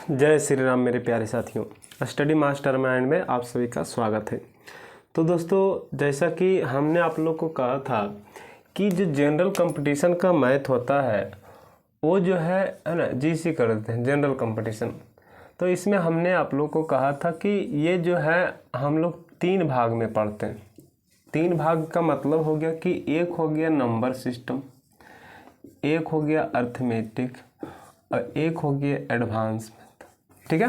जय श्री राम मेरे प्यारे साथियों, स्टडी मास्टरमाइंड में आप सभी का स्वागत है। तो दोस्तों, जैसा कि हमने आप लोग को कहा था कि जो जनरल कंपटीशन का मैथ होता है वो जो है ना जीसी कर देते हैं जनरल कंपटीशन। तो इसमें हमने आप लोग को कहा था कि ये जो है हम लोग 3 भाग में पढ़ते हैं। 3 भाग का मतलब हो गया कि एक हो गया नंबर सिस्टम, एक हो गया अर्थमेटिक और एक हो गया एडवांस मैथ। ठीक है,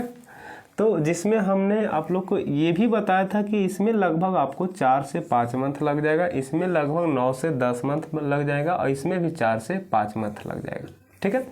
तो जिसमें हमने आप लोग को ये भी बताया था कि इसमें लगभग आपको 4 से 5 मंथ लग जाएगा, इसमें लगभग 9 से 10 मंथ लग जाएगा और इसमें भी 4 से 5 मंथ लग जाएगा। ठीक है,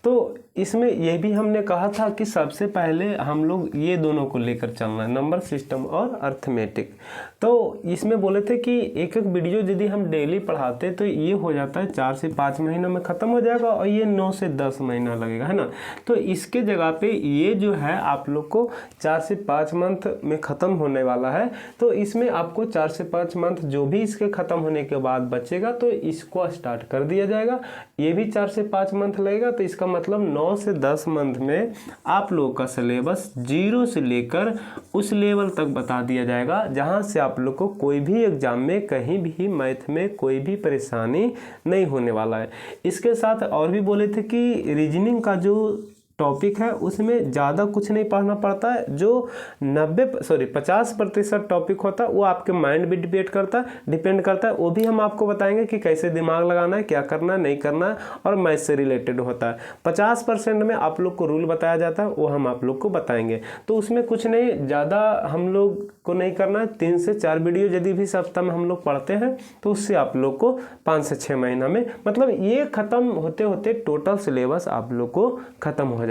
तो इसमें ये भी हमने कहा था कि सबसे पहले हम लोग ये दोनों को लेकर चलना है, नंबर सिस्टम और अर्थमेटिक। तो इसमें बोले थे कि एक एक वीडियो यदि हम डेली पढ़ाते तो ये हो जाता है 4 से 5 महीना में ख़त्म हो जाएगा और ये 9 से 10 महीना लगेगा, है ना। तो इसके जगह पे ये जो है आप लोग को 4 से 5 मंथ में ख़त्म होने वाला है। तो इसमें आपको 4 से 5 मंथ जो भी इसके ख़त्म होने के बाद बचेगा तो इसको स्टार्ट कर दिया जाएगा। ये भी 4 से 5 मंथ लगेगा, तो इसका मतलब 9 से 10 मंथ में आप लोगों का सिलेबस 0 से लेकर उस लेवल तक बता दिया जाएगा जहां से आप लोग को कोई भी एग्जाम में कहीं भी मैथ में कोई भी परेशानी नहीं होने वाला है। इसके साथ और भी बोले थे कि रीजनिंग का जो टॉपिक है उसमें ज़्यादा कुछ नहीं पढ़ना पड़ता है। जो 50% टॉपिक होता है वो आपके माइंड भी डिपेंड करता है। वो भी हम आपको बताएंगे कि कैसे दिमाग लगाना है, क्या करना है, नहीं करना है, और मैथ से रिलेटेड होता है। 50% में आप लोग को रूल बताया जाता है, वो हम आप लोग को बताएंगे। तो उसमें कुछ नहीं ज़्यादा हम लोग को नहीं करना है। 3 से 4 वीडियो यदि भी सप्ताह में हम लोग पढ़ते हैं तो उससे आप लोग को 5 से 6 महीना में, मतलब ये ख़त्म होते होते टोटल सिलेबस आप लोग को ख़त्म हो जाएगा।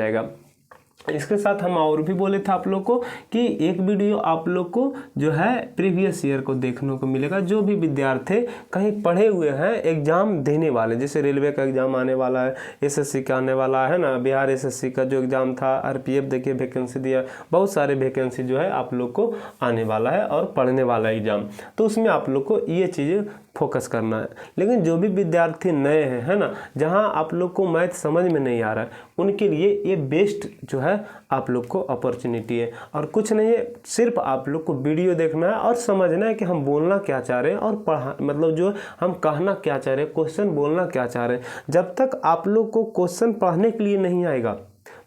इसके साथ हम और भी बोले थे आप लोग को कि एक वीडियो आप लोग को जो है प्रीवियस ईयर को देखने को मिलेगा। जो भी विद्यार्थी कहीं पढ़े हुए हैं एग्जाम देने वाले, जैसे रेलवे का एग्जाम आने वाला है, एसएससी का आने वाला है ना, बिहार एसएससी का जो एग्जाम था, आरपीएफ देखिए वैकेंसी दिया, बहुत सारे वैकेंसी जो है आप लोग को आने वाला है और पढ़ने वाला एग्जाम। तो उसमें आप लोग को ये चीज़ें फोकस करना है। लेकिन जो भी विद्यार्थी नए हैं, है ना, जहां आप लोग को मैथ समझ में नहीं आ रहा है, उनके लिए ये बेस्ट जो है आप लोग को अपॉर्चुनिटी है। और कुछ नहीं है, सिर्फ आप लोग को वीडियो देखना है और समझना है कि हम बोलना क्या चाह रहे हैं और पढ़ा मतलब जो हम कहना क्या चाह रहे हैं, क्वेश्चन बोलना क्या चाह रहे हैं। जब तक आप लोग को क्वेश्चन पढ़ने के लिए नहीं आएगा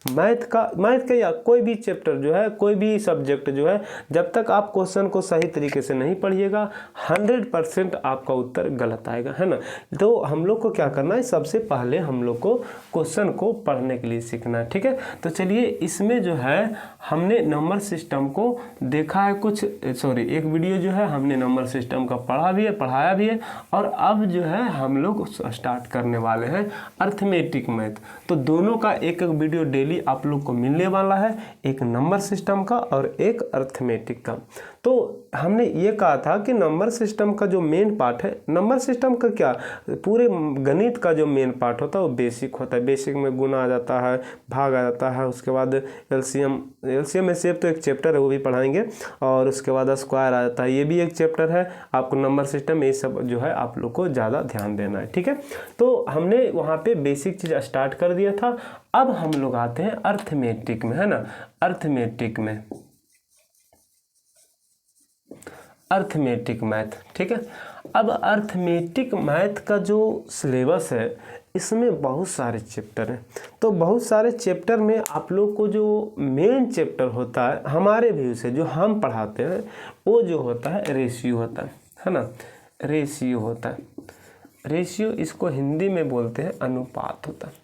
मैथ का या कोई भी चैप्टर जो है, कोई भी सब्जेक्ट जो है, जब तक आप क्वेश्चन को सही तरीके से नहीं पढ़िएगा 100% आपका उत्तर गलत आएगा, है ना। तो हम लोग को क्या करना है, सबसे पहले हम लोग को क्वेश्चन को पढ़ने के लिए सीखना है। ठीक है, तो चलिए इसमें जो है हमने नंबर सिस्टम को देखा है एक वीडियो जो है हमने नंबर सिस्टम का पढ़ाया भी है और अब जो है हम लोग स्टार्ट करने वाले हैं अर्थमेटिक मैथ। तो दोनों का एक एक वीडियो डेली आप लोग को मिलने वाला है, एक नंबर सिस्टम का और एक अर्थमेटिक का। तो हमने ये कहा था कि नंबर सिस्टम का जो मेन पार्ट है, नंबर सिस्टम का क्या पूरे गणित का जो मेन पार्ट होता है वो बेसिक होता है। बेसिक में गुना आ जाता है, भाग आ जाता है, उसके बाद एलसीएम में सेव तो एक चैप्टर है वो भी पढ़ाएंगे, और उसके बाद स्क्वायर आ जाता है, ये भी एक चैप्टर है। आपको नंबर सिस्टम ये सब जो है आप लोग को ज़्यादा ध्यान देना है। ठीक है, तो हमने वहाँ पे बेसिक चीज़ स्टार्ट कर दिया था। अब हम लोग आते हैं अर्थमेटिक में, है ना। अर्थमेटिक मैथ, ठीक है। अब अर्थमेटिक मैथ का जो सिलेबस है इसमें बहुत सारे चैप्टर हैं। तो बहुत सारे चैप्टर में आप लोग को जो मेन चैप्टर होता है हमारे व्यू से जो हम पढ़ाते हैं वो जो होता है रेशियो होता है ना। रेशियो होता है, रेशियो इसको हिंदी में बोलते हैं अनुपात होता है।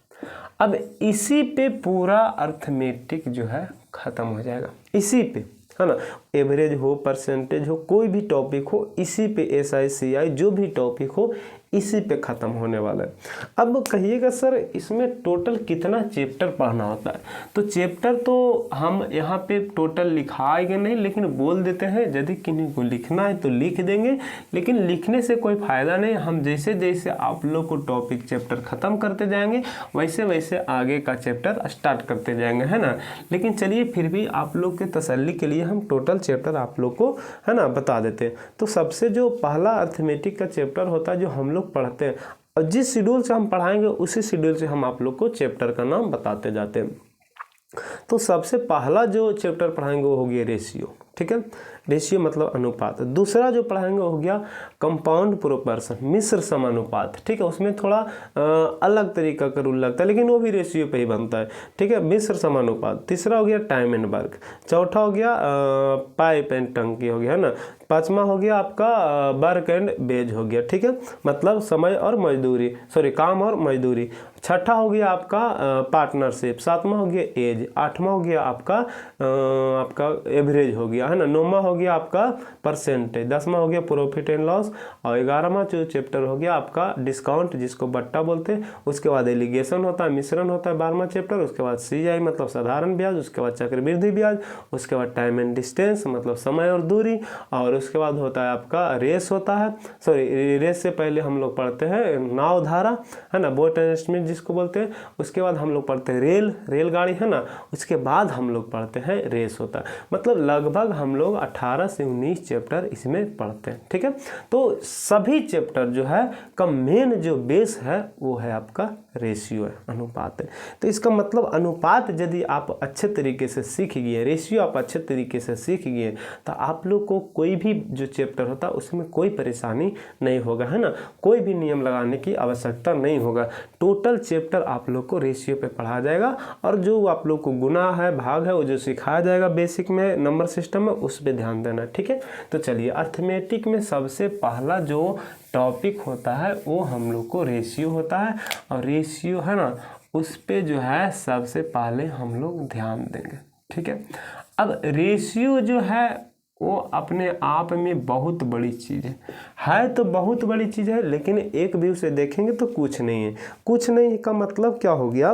अब इसी पे पूरा अर्थमेटिक जो है ख़त्म हो जाएगा, इसी पे, है ना। एवरेज हो, परसेंटेज हो, कोई भी टॉपिक हो, इसी पे SI CI जो भी टॉपिक हो इसी पे ख़त्म होने वाला है। अब कहिएगा सर इसमें टोटल कितना चैप्टर पढ़ना होता है। तो चैप्टर तो हम यहाँ पे टोटल लिखाएंगे नहीं, लेकिन बोल देते हैं यदि किन्हीं को लिखना है तो लिख देंगे, लेकिन लिखने से कोई फ़ायदा नहीं। हम जैसे जैसे आप लोग को टॉपिक चैप्टर ख़त्म करते जाएंगे वैसे वैसे आगे का चैप्टर स्टार्ट करते जाएंगे, है ना। लेकिन चलिए फिर भी आप लोग के तसल्ली के लिए हम टोटल चैप्टर आप लोग को, है ना, बता देते हैं। तो सबसे जो पहला अर्थमेटिक का चैप्टर होता है जो हम लोग पढ़ते हैं, और जिस शेड्यूल से हम पढ़ाएंगे उसी शेड्यूल से हम आप लोग को चैप्टर का नाम बताते जाते हैं। तो सबसे पहला जो चैप्टर पढ़ाएंगे वो हो गया रेशियो, ठीक है, रेशियो मतलब अनुपात। दूसरा जो पढ़ाएंगे वो हो गया कंपाउंड प्रोपोर्शन, मिश्र समानुपात, ठीक है, उसमें थोड़ा अलग तरीका का रूल लगता है लेकिन वो भी रेशियो पे ही बनता है, ठीक है, मिश्र समानुपात। तीसरा हो गया टाइम एंड वर्क। चौथा हो गया पाइप एंड टंकी हो गया, है ना। पांचवा हो गया आपका वर्क एंड वेज हो गया, ठीक है, मतलब समय और मजदूरी, सॉरी काम और मजदूरी। छठा हो गया आपका पार्टनरशिप। सातवां हो गया एज। आठवां हो गया आपका एवरेज हो गया, है ना। नौवां हो गया आपका परसेंटेज। 10वां हो गया प्रॉफिट एंड लॉस। और 11वां जो चैप्टर हो गया आपका डिस्काउंट, जिसको बट्टा बोलते हैं। उसके बाद एलिगेशन होता है, मिश्रण होता है 12वां चैप्टर। उसके बाद CI मतलब साधारण ब्याज। उसके बाद चक्रवृद्धि ब्याज। उसके बाद टाइम एंड डिस्टेंस मतलब समय और दूरी। और उसके बाद होता है आपका रेस होता है, सॉरी रेस से पहले हम लोग पढ़ते हैं नाव धारा, है ना, बोट एडजस्टमेंट जिसको बोलते हैं। उसके बाद हम लोग पढ़ते हैं रेलगाड़ी, है ना। उसके बाद हम लोग पढ़ते हैं रेस होता है। मतलब लगभग हम लोग 18 से 19 चैप्टर इसमें पढ़ते हैं, ठीक है। तो सभी चैप्टर जो है का मेन जो बेस है वो है आपका रेशियो है, अनुपात है। तो इसका मतलब अनुपात यदि आप अच्छे तरीके से सीख गए, रेशियो आप अच्छे तरीके से सीख गए, तो आप लोग को कोई भी जो चैप्टर होता है उसमें कोई परेशानी नहीं होगा, है ना। कोई भी नियम लगाने की आवश्यकता नहीं होगा। टोटल चैप्टर आप लोग को रेशियो पे पढ़ाया जाएगा और जो आप लोग को गुना है, भाग है, वो जो सिखाया जाएगा बेसिक में नंबर सिस्टम में, उस पर ध्यान देना, ठीक है। तो चलिए, अर्थमेटिक में सबसे पहला जो टॉपिक होता है वो हम लोग को रेशियो होता है। और रेशियो है ना, उस पे जो है सबसे पहले हम लोग ध्यान देंगे, ठीक है। अब रेशियो जो है वो अपने आप में बहुत बड़ी चीज़ है तो बहुत बड़ी चीज़ है, लेकिन एक व्यू से देखेंगे तो कुछ नहीं है। कुछ नहीं का मतलब क्या हो गया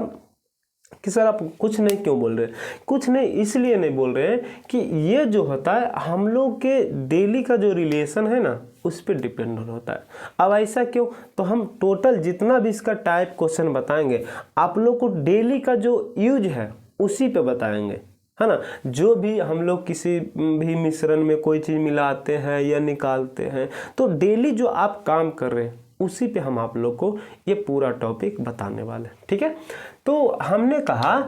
कि सर आप कुछ नहीं क्यों बोल रहे हैं? कुछ नहीं इसलिए नहीं बोल रहे हैं कि ये जो होता है हम लोग के डेली का जो रिलेशन है ना, उस पर डिपेंड होता है। अब ऐसा क्यों? तो हम टोटल जितना भी इसका टाइप क्वेश्चन बताएंगे, आप लोग को डेली का जो यूज है उसी पे बताएंगे, है ना। जो भी हम लोग किसी भी मिश्रण में कोई चीज़ मिलाते हैं या निकालते हैं, तो डेली जो आप काम कर रहे हैं उसी पे हम आप लोग को ये पूरा टॉपिक बताने वाले हैं, ठीक है। तो हमने कहा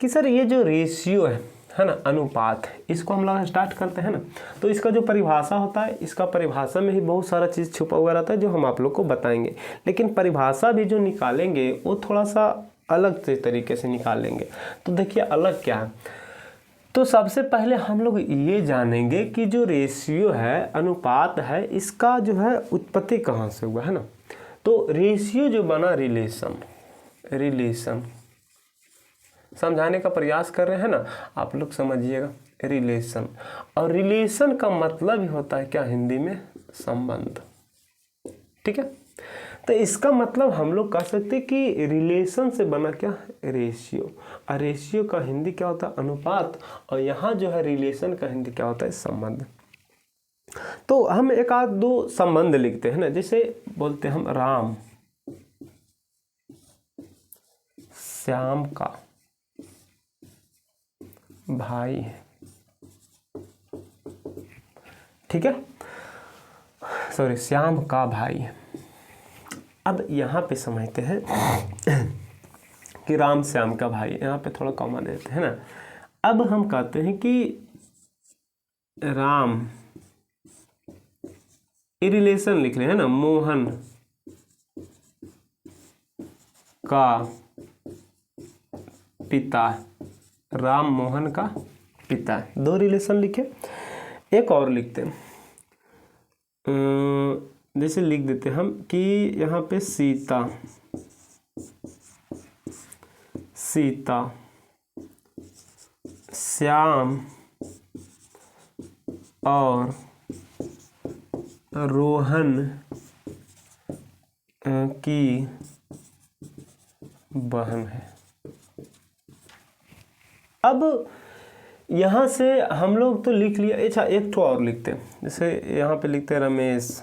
कि सर ये जो रेशियो है ना, अनुपात है, इसको हम लोग स्टार्ट करते हैं ना। तो इसका जो परिभाषा होता है, इसका परिभाषा में ही बहुत सारा चीज़ छुपा हुआ रहता है जो हम आप लोग को बताएंगे। लेकिन परिभाषा भी जो निकालेंगे वो थोड़ा सा अलग तरीके से निकालेंगे। तो देखिए अलग क्या है। तो सबसे पहले हम लोग ये जानेंगे कि जो रेशियो है, अनुपात है, इसका जो है उत्पत्ति कहाँ से हुआ, है ना। तो रेशियो जो बना, रिलेशन समझाने का प्रयास कर रहे हैं ना, आप लोग समझिएगा। रिलेशन, और रिलेशन का मतलब ही होता है क्या हिंदी में? संबंध, ठीक है। तो इसका मतलब हम लोग कह सकते हैं कि रिलेशन से बना क्या? रेशियो। और रेशियो का हिंदी क्या होता है? अनुपात। और यहाँ जो है रिलेशन का हिंदी क्या होता है? संबंध। तो हम एक आध दो संबंध लिखते हैं ना, जैसे बोलते हैं हम राम श्याम का भाई है, ठीक है, सॉरी श्याम का भाई है। अब यहाँ पे समझते हैं कि राम श्याम का भाई, यहाँ पे थोड़ा कॉमा देते हैं ना। अब हम कहते हैं कि राम, ये रिलेशन लिख रहे हैं ना, मोहन का पिता, राम मोहन का पिता, दो रिलेशन लिखे। एक और लिखते हैं, जैसे लिख देते हम कि यहाँ पे सीता श्याम और रोहन की बहन है। अब यहाँ से हम लोग तो लिख लिया। अच्छा एक ठो और लिखते हैं, जैसे यहाँ पे लिखते हैं रमेश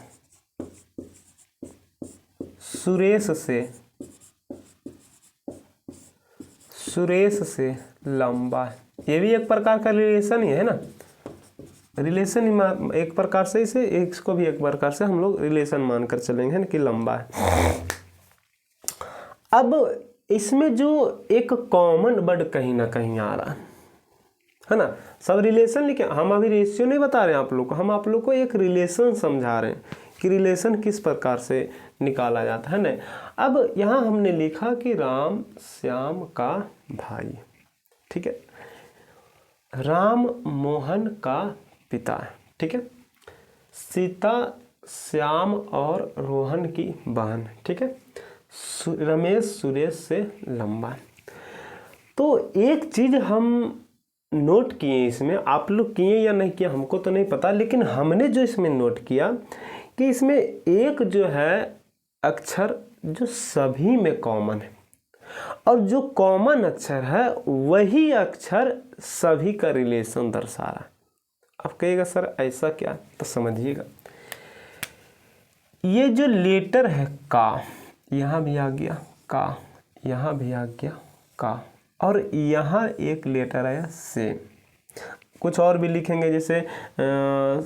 सुरेश से लंबा। ये भी एक प्रकार का रिलेशन ही है ना, रिलेशन ही एक प्रकार से, इसे इसको भी एक प्रकार से हम लोग रिलेशन मानकर चलेंगे ना कि लंबा है। अब इसमें जो एक कॉमन वर्ड कहीं ना कहीं आ रहा है, है ना। सब रिलेशन लिखे, हम अभी रेशियो नहीं बता रहे हैं आप लोग को, हम आप लोग को एक रिलेशन समझा रहे हैं कि रिलेशन किस प्रकार से निकाला जाता है ना। अब यहाँ हमने लिखा कि राम श्याम का भाई, ठीक है, राम मोहन का पिता है, ठीक है, सीता श्याम और रोहन की बहन, ठीक है, रमेश सुरेश से लंबा है। तो एक चीज हम नोट किए इसमें, आप लोग किए या नहीं किए हमको तो नहीं पता, लेकिन हमने जो इसमें नोट किया कि इसमें एक जो है अक्षर जो सभी में कॉमन है, और जो कॉमन अक्षर है वही अक्षर सभी का रिलेशन दर्शा रहा है। आप कहिएगा सर ऐसा क्या, तो समझिएगा, ये जो लेटर है का, यहाँ भी आ गया का, यहाँ भी आ गया का, और यहाँ एक लेटर आया से। कुछ और भी लिखेंगे, जैसे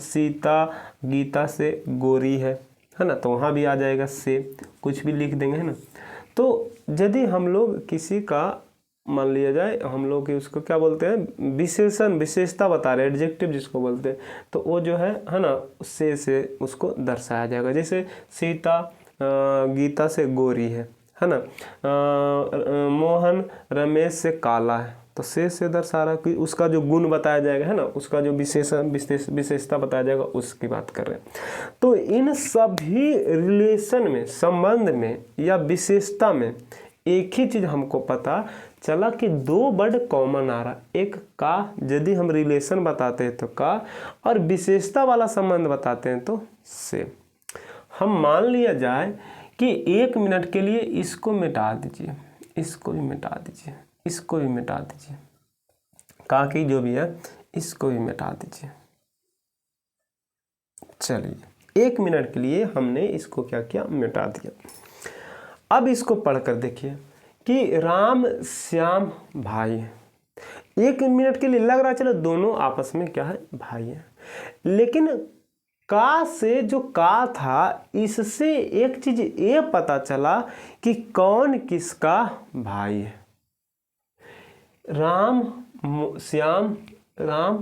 सीता गीता से गोरी है ना, तो वहाँ भी आ जाएगा से, कुछ भी लिख देंगे, है ना। तो यदि हम लोग किसी का मान लिया जाए, हम लोग उसको क्या बोलते हैं, विशेषण विशेषता बता रहे हैं, एडजेक्टिव जिसको बोलते हैं, तो वो जो है ना से उसको दर्शाया जाएगा। जैसे सीता गीता से गोरी है ना, मोहन रमेश से काला है, तो से दर्शा रहा है कि उसका जो गुण बताया जाएगा, है ना, उसका जो विशेषता बताया जाएगा, उसकी बात कर रहे हैं। तो इन सभी रिलेशन में, संबंध में या विशेषता में एक ही चीज हमको पता चला कि दो वर्ड कॉमन आ रहा, एक का, यदि हम रिलेशन बताते हैं तो का, और विशेषता वाला संबंध बताते हैं तो से। हम मान लिया जाए कि 1 मिनट के लिए इसको मिटा दीजिए, इसको भी मिटा दीजिए, इसको भी मिटा दीजिए, का की जो भी है इसको भी मिटा दीजिए। चलिए 1 मिनट के लिए हमने इसको क्या किया, मिटा दिया। अब इसको पढ़कर देखिए कि राम श्याम भाई है। 1 मिनट के लिए लग रहा है चलो दोनों आपस में क्या है, भाई है, लेकिन का से जो का था, इससे एक चीज ये पता चला कि कौन किसका भाई है। राम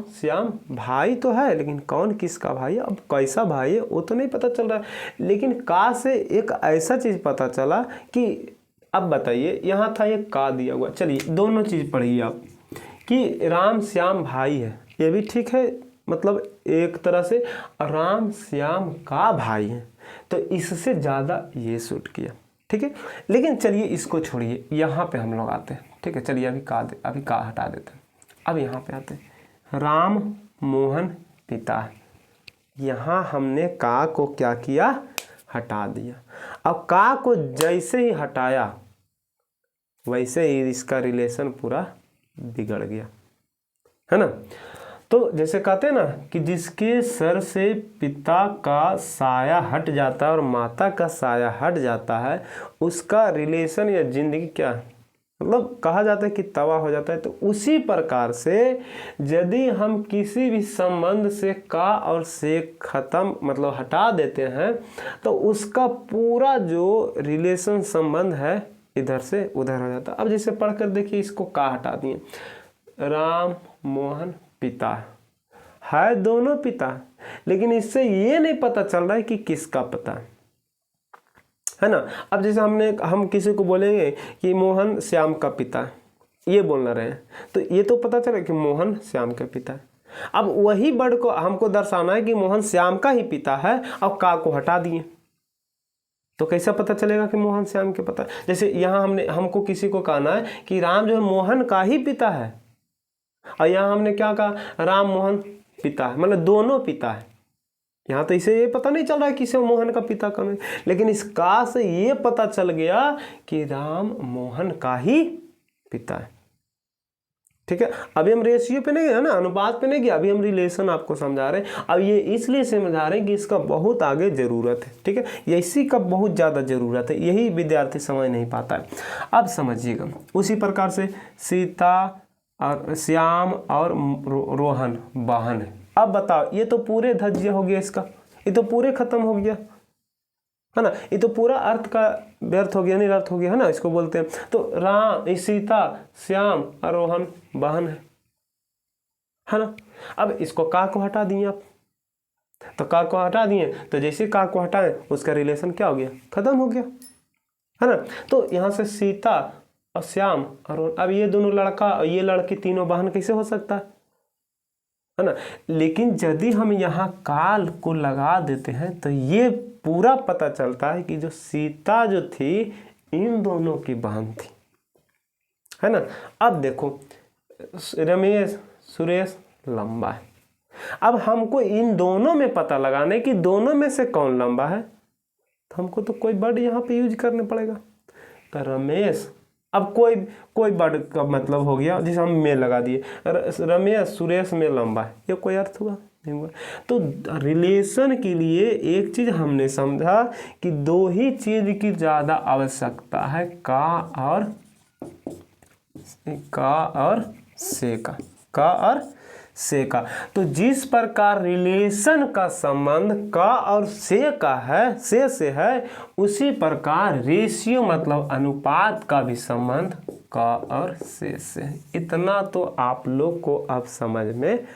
श्याम भाई तो है, लेकिन कौन किसका भाई है, अब कैसा भाई है वो तो नहीं पता चल रहा है। लेकिन का से एक ऐसा चीज पता चला कि, अब बताइए, यहाँ था ये का दिया हुआ, चलिए दोनों चीज पढ़िए आप, कि राम श्याम भाई है, ये भी ठीक है, मतलब एक तरह से राम श्याम का भाई है, तो इससे ज़्यादा ये सूट किया, ठीक है। लेकिन चलिए इसको छोड़िए, यहाँ पे हम लोग आते हैं, ठीक है, चलिए अभी का हटा देते हैं। अब यहाँ पे आते हैं, राम मोहन पिता है, यहाँ हमने का को क्या किया, हटा दिया। अब का को जैसे ही हटाया वैसे ही इसका रिलेशन पूरा बिगड़ गया, है ना। तो जैसे कहते हैं ना कि जिसके सर से पिता का साया हट जाता है और माता का साया हट जाता है, उसका रिलेशन या जिंदगी क्या, मतलब कहा जाता है कि तबाह हो जाता है। तो उसी प्रकार से यदि हम किसी भी संबंध से का और से खत्म, मतलब हटा देते हैं, तो उसका पूरा जो रिलेशन संबंध है इधर से उधर हो जाता है। अब जैसे पढ़कर देखिए, इसको का हटा दिए, राम मोहन पिता है, दोनों पिता, लेकिन इससे ये नहीं पता चल रहा है कि किसका पिता है ना। अब जैसे हम किसी को बोलेंगे कि मोहन श्याम का पिता है, ये बोलना रहे हैं, तो ये तो पता चला कि मोहन श्याम का पिता है। अब वही वर्ड को हमको दर्शाना है कि मोहन श्याम का ही पिता है, और का को हटा दिए, तो कैसा पता चलेगा कि मोहन श्याम के पिता। जैसे यहाँ हमको किसी को कहना है कि राम जो है मोहन का ही पिता है, और यहाँ हमने क्या कहा, राम मोहन पिता है, मतलब दोनों पिता है। यहाँ तो इसे ये पता नहीं चल रहा है किसे मोहन का पिता कौन है, लेकिन इस का से ये पता चल गया कि राम मोहन का ही पिता है, ठीक है। अभी हम रेशियो पे नहीं गए ना, अनुपात पे नहीं गए, अभी हम रिलेशन आपको समझा रहे हैं। अब ये इसलिए समझा रहे हैं कि इसका बहुत आगे जरूरत है, ठीक है, ये इसी का बहुत ज़्यादा जरूरत है, यही विद्यार्थी समझ नहीं पाता है। अब समझिएगा, उसी प्रकार से सीता और श्याम और रोहन बहन है। अब बताओ, ये तो पूरे धज्य हो गया इसका, ये तो पूरे खत्म हो गया, है ना, ये तो पूरा अर्थ का व्यर्थ हो गया, निरर्थ हो गया, है ना, इसको बोलते हैं। तो राम, सीता, श्याम और रोहन बहन है, है ना। अब इसको का को हटा दिए आप, तो का को हटा दिए तो जैसे का को हटाएं उसका रिलेशन क्या हो गया, खत्म हो गया, है ना। तो यहाँ से सीता और श्याम और अब ये दोनों लड़का और ये लड़की तीनों बहन कैसे हो सकता है ना। लेकिन यदि हम यहाँ काल को लगा देते हैं तो ये पूरा पता चलता है कि जो सीता जो थी इन दोनों की बहन थी, है ना। अब देखो रमेश सुरेश लंबा है, अब हमको इन दोनों में पता लगाना है कि दोनों में से कौन लंबा है, तो हमको तो कोई वर्ड यहाँ पे यूज करने पड़ेगा। तो रमेश, अब कोई वर्ड का मतलब हो गया जिसे हम में लगा दिए, रमेश सुरेश में लंबा है, ये कोई अर्थ हुआ नहीं हुआ। तो रिलेशन के लिए एक चीज हमने समझा कि दो ही चीज की ज्यादा आवश्यकता है, का और से का। तो जिस प्रकार रिलेशन का संबंध का और से का है, से है, उसी प्रकार रेशियो मतलब अनुपात का भी संबंध का और से है। इतना तो आप लोग को अब समझ में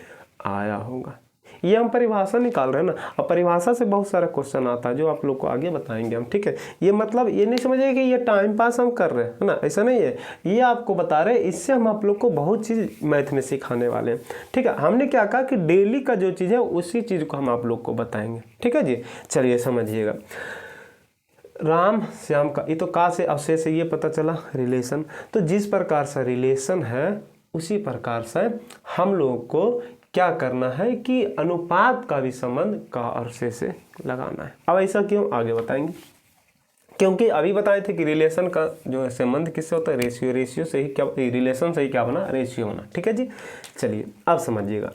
आया होगा। ये हम परिभाषा निकाल रहे हैं ना, और परिभाषा से बहुत सारा क्वेश्चन आता है जो आप लोग को आगे बताएंगे हम, ठीक है। ये मतलब ये नहीं समझिए कि ये टाइम पास हम कर रहे हैं, है ना, ऐसा नहीं है। ये आपको बता रहे हैं, इससे हम आप लोग को बहुत चीज़ मैथ में सिखाने वाले हैं, ठीक है। हमने क्या कहा कि डेली का जो चीज़ है उसी चीज़ को हम आप लोग को बताएंगे, ठीक है जी। चलिए समझिएगा, राम श्याम का, ये तो का से अवशे से ये पता चला रिलेशन। तो जिस प्रकार से रिलेशन है उसी प्रकार से हम लोग को क्या करना है कि अनुपात का भी संबंध का और से लगाना है। अब ऐसा क्यों, आगे बताएंगे। क्योंकि अभी बताए थे कि रिलेशन का जो है संबंध किससे होता है, रेशियो से ही, क्या रिलेशन से ही क्या बना, रेशियो होना, ठीक है जी। चलिए अब समझिएगा,